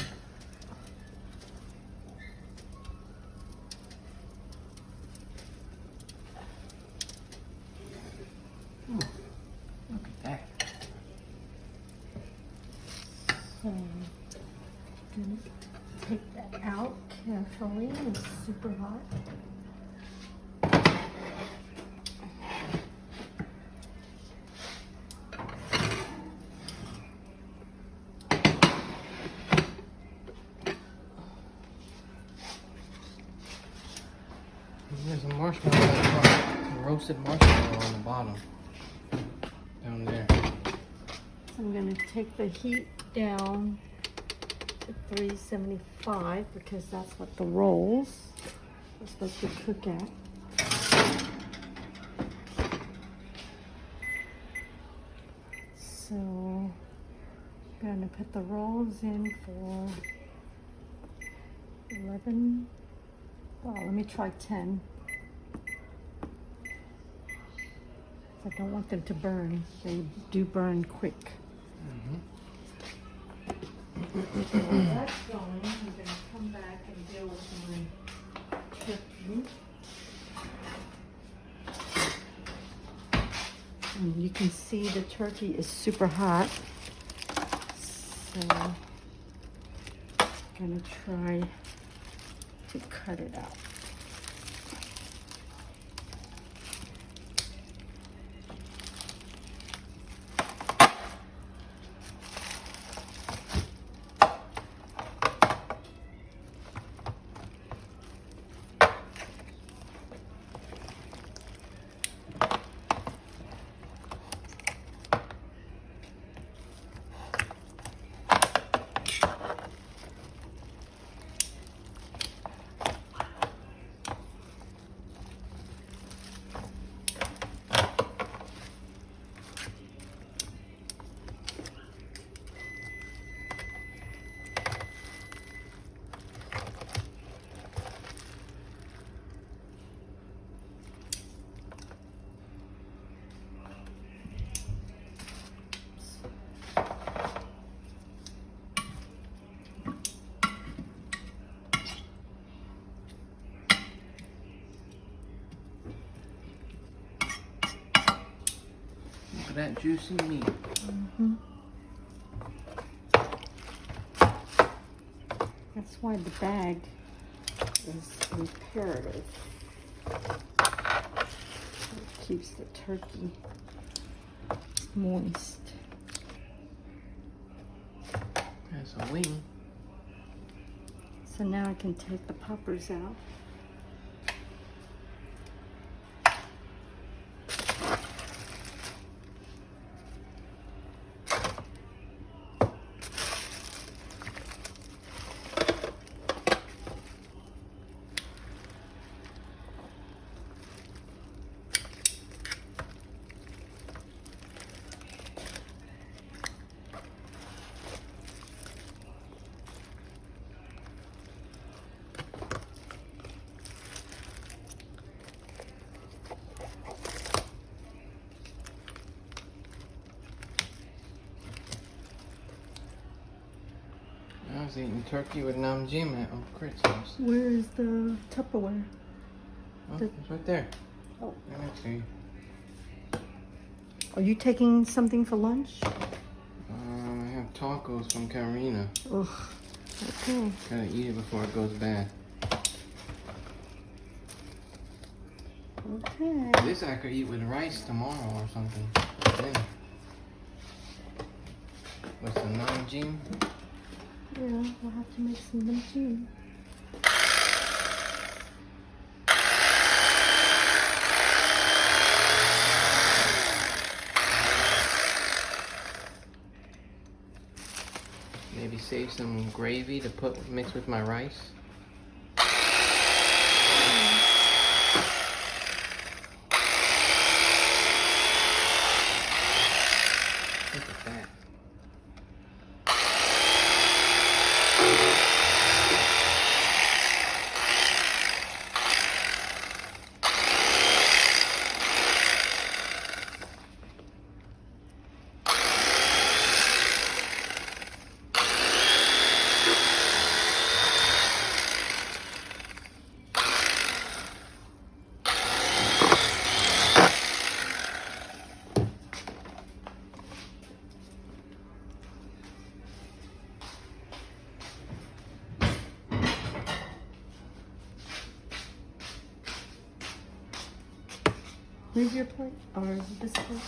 S2: Ooh, look at that.
S1: So I'm gonna take that out carefully. It's super hot.
S2: There's a marshmallow, a roasted marshmallow on the bottom. Down there.
S1: So I'm going to take the heat down to 375 because that's what the rolls are supposed to cook at. So I'm going to put the rolls in for 11. Well, let me try 10. I don't want them to burn. They do burn quick. So while that's going, I'm going to come back and deal with my turkey. And you can see the turkey is super hot. So I'm going to try to cut it out.
S2: juicy meat.
S1: Mm-hmm. That's why the bag is imperative. It keeps the turkey moist.
S2: That's a wing.
S1: So now I can take the poppers out.
S2: I was eating turkey with nam jim at Chris' house.
S1: Where is the Tupperware?
S2: Oh,
S1: The-
S2: it's right there.
S1: Oh.
S2: Right next to you.
S1: Are you taking something for lunch?
S2: I have tacos from Karina.
S1: Ugh. Okay.
S2: Gotta eat it before it goes bad.
S1: Okay.
S2: This I could eat with rice tomorrow or something. Then, with some nam jim.
S1: Yeah, we'll have to make some kimchi.
S2: Maybe save some gravy to mix with my rice. Look at that.
S1: Where's your plate? Or this plate?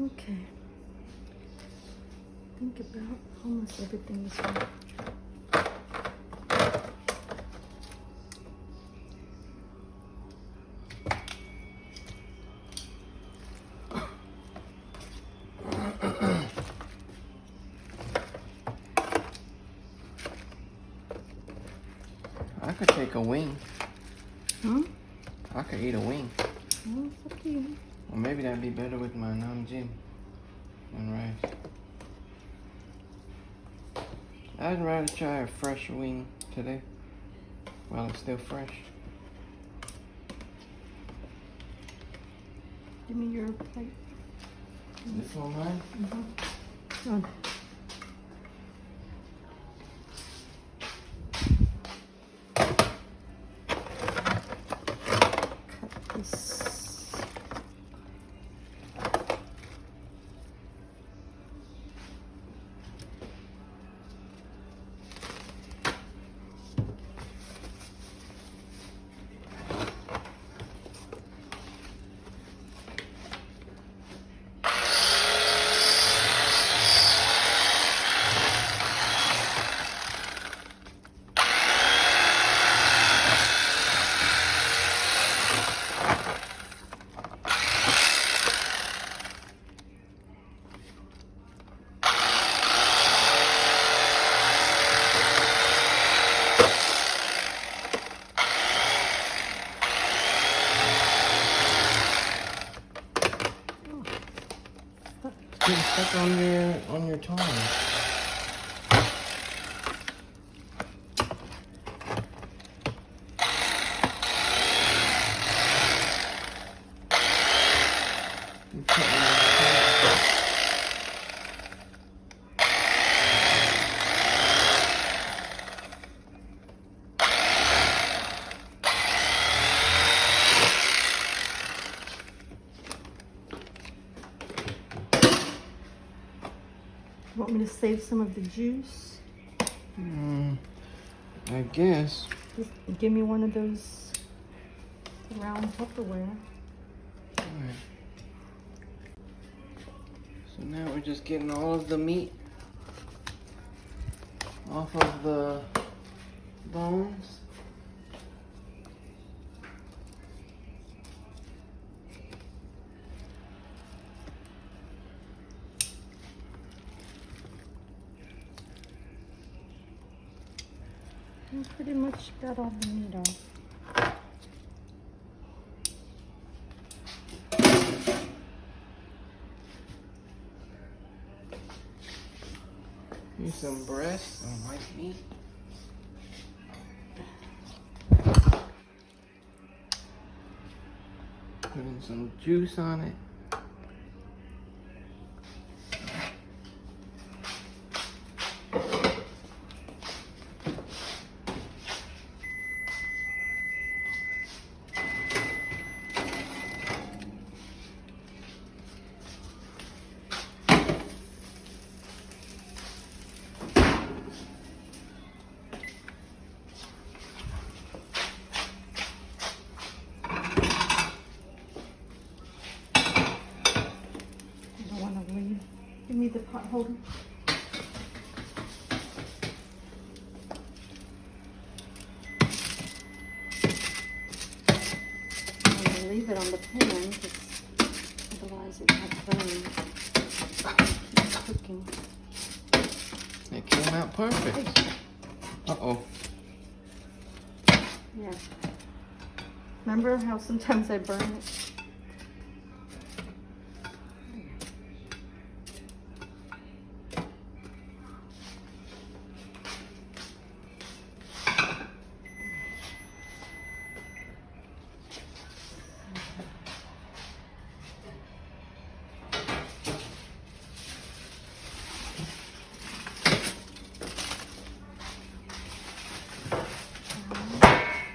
S1: Okay. Think about almost everything is right.
S2: I could take a wing.
S1: Hmm?
S2: I could eat a wing.
S1: Well, it's up to you.
S2: Or maybe that'd be better with my nam jim and rice. I'd rather try a fresh wing today while it's still fresh.
S1: Give me your plate.
S2: This one mine?
S1: Oh. Cut this.
S2: getting stuck on your tongue.
S1: Want me to save some of the juice?
S2: I guess.
S1: Just give me one of those round Tupperware.
S2: Alright. So now we're just getting all of the meat off of the bones.
S1: I pretty much got all the meat off.
S2: Here's some breast and white meat. Putting some juice on it.
S1: Give me the pot holder. I'm going to leave it on the pan because otherwise it might burn. Keep cooking.
S2: It came out perfect. Uh-oh.
S1: Yeah. Remember how sometimes I burn it?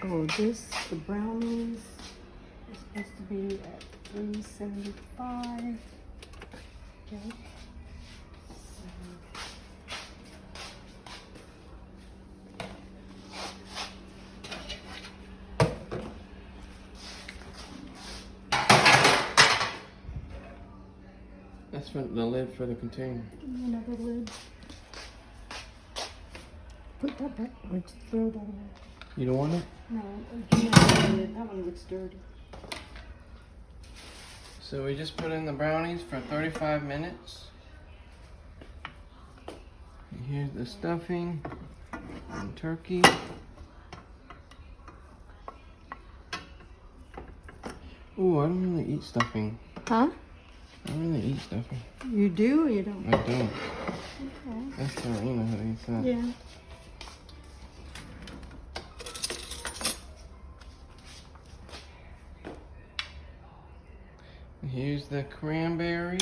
S1: Oh, the brownies are supposed to be at 375. Okay.
S2: That's for the lid for the container.
S1: Give me another lid. Put that back, or just throw that away.
S2: You don't want it?
S1: No, give me another lid. That one looks dirty.
S2: So we just put in the brownies for 35 minutes. And here's the stuffing and turkey. Ooh, I don't really eat stuffing.
S1: Huh?
S2: I don't really eat stuffing.
S1: You do or you don't?
S2: I don't.
S1: Okay.
S2: That's Serena who eats that.
S1: Yeah.
S2: Here's the cranberry.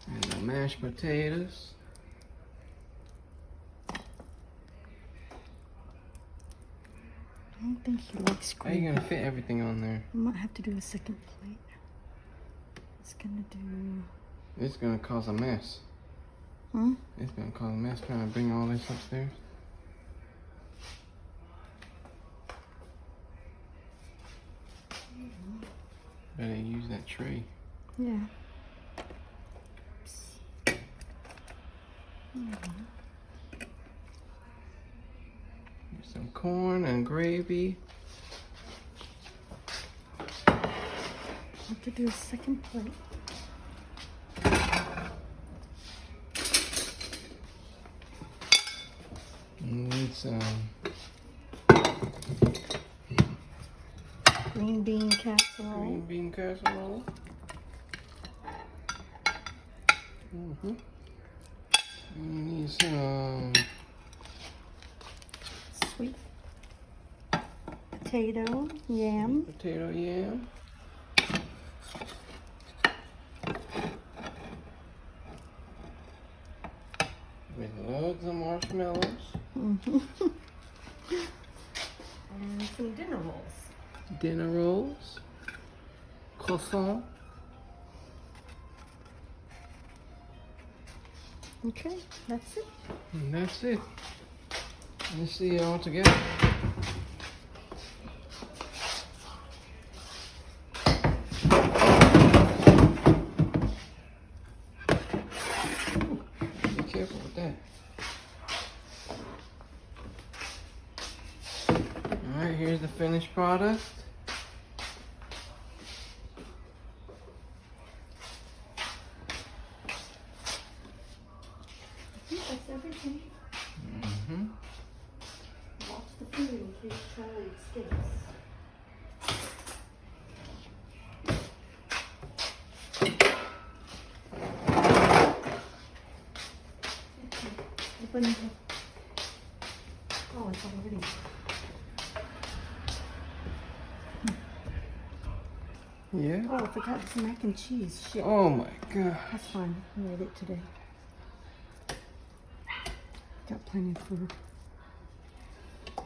S2: And the mashed potatoes.
S1: I don't think he likes
S2: How are you
S1: cream.
S2: gonna fit everything on there?
S1: I might have to do a second plate. It's gonna do.
S2: It's gonna cause a mess.
S1: Hmm?
S2: It's gonna cause a mess trying to bring all this upstairs. Better use that tray.
S1: Yeah.
S2: Here's some corn and gravy.
S1: I have to do a second plate.
S2: And need some
S1: green bean casserole.
S2: Green bean casserole. Mm-hmm. You need some
S1: Sweet potato, yam.
S2: potato yam. With loads of marshmallows.
S1: Mm-hmm. And some dinner rolls.
S2: Dinner rolls. Croissant.
S1: Okay, that's it.
S2: And that's it. Let's see it all together. Be careful with that. Alright, here's the finished product.
S1: I think that's everything.
S2: Mm-hmm.
S1: Watch the food in case Charlie escapes. Open the... Oh, it's already...
S2: Yeah.
S1: Oh, I forgot some mac and cheese. Shit.
S2: Oh my god.
S1: That's fine. I made it today. Got plenty of food.
S2: I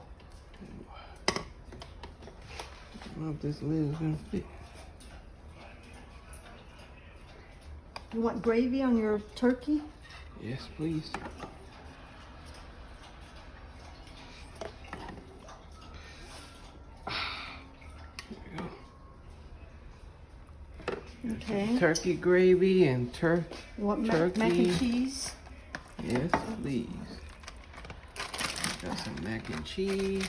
S2: don't know if this lid is gonna fit.
S1: You want gravy on your turkey?
S2: Yes, please. There we go.
S1: Okay.
S2: Turkey gravy and
S1: You want mac
S2: turkey.
S1: and cheese?
S2: Yes, please. Got some mac and cheese.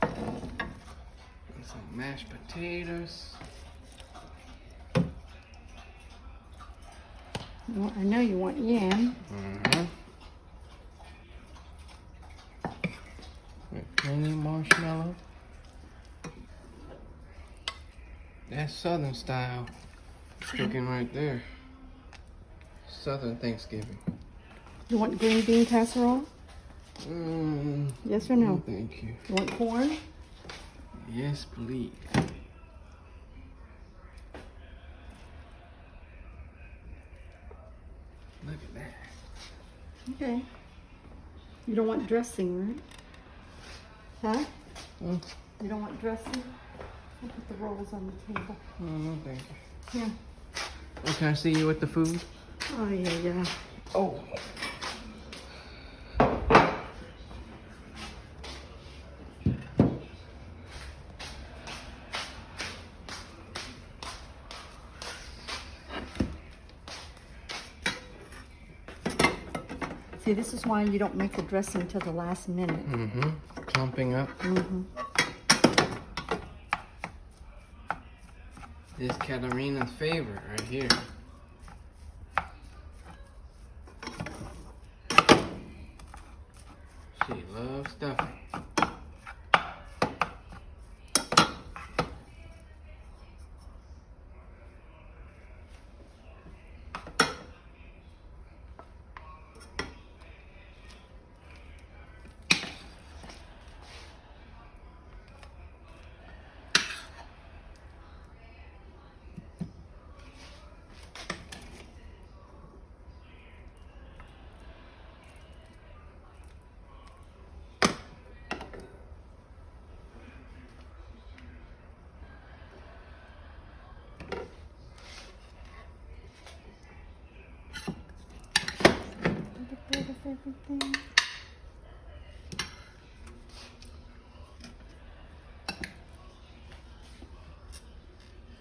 S2: And some mashed potatoes.
S1: I know you want yam.
S2: Mm-hmm. With plenty of marshmallow. That's Southern style cooking right there. Southern Thanksgiving.
S1: You want green bean casserole? Yes or no?
S2: Thank you.
S1: You want corn?
S2: Yes, please. Look at that.
S1: Okay. You don't want dressing, right? Huh?
S2: Oh,
S1: You don't want dressing? I'll put the rolls on the table.
S2: no, thank you.
S1: Yeah.
S2: Oh, can I see you with the food?
S1: Oh, yeah.
S2: Oh.
S1: See, this is why you don't make the dressing till the last minute.
S2: Mm-hmm. Clumping up.
S1: Mm-hmm.
S2: This is Katarina's favorite right here. She loves stuffing.
S1: Get rid of everything.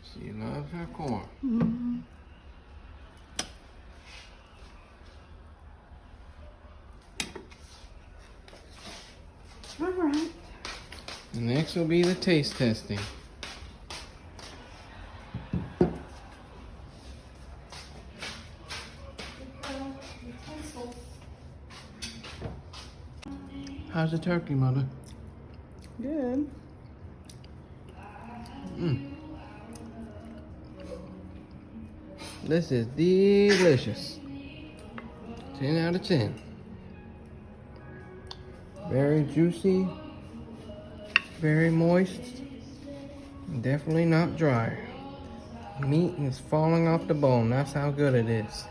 S2: She loves her corn.
S1: Mm-hmm. All right.
S2: The next will be the taste testing. How's the turkey, Mother?
S1: Good.
S2: This is delicious. 10 out of 10. Very juicy. Very moist. Definitely not dry. Meat is falling off the bone. That's how good it is.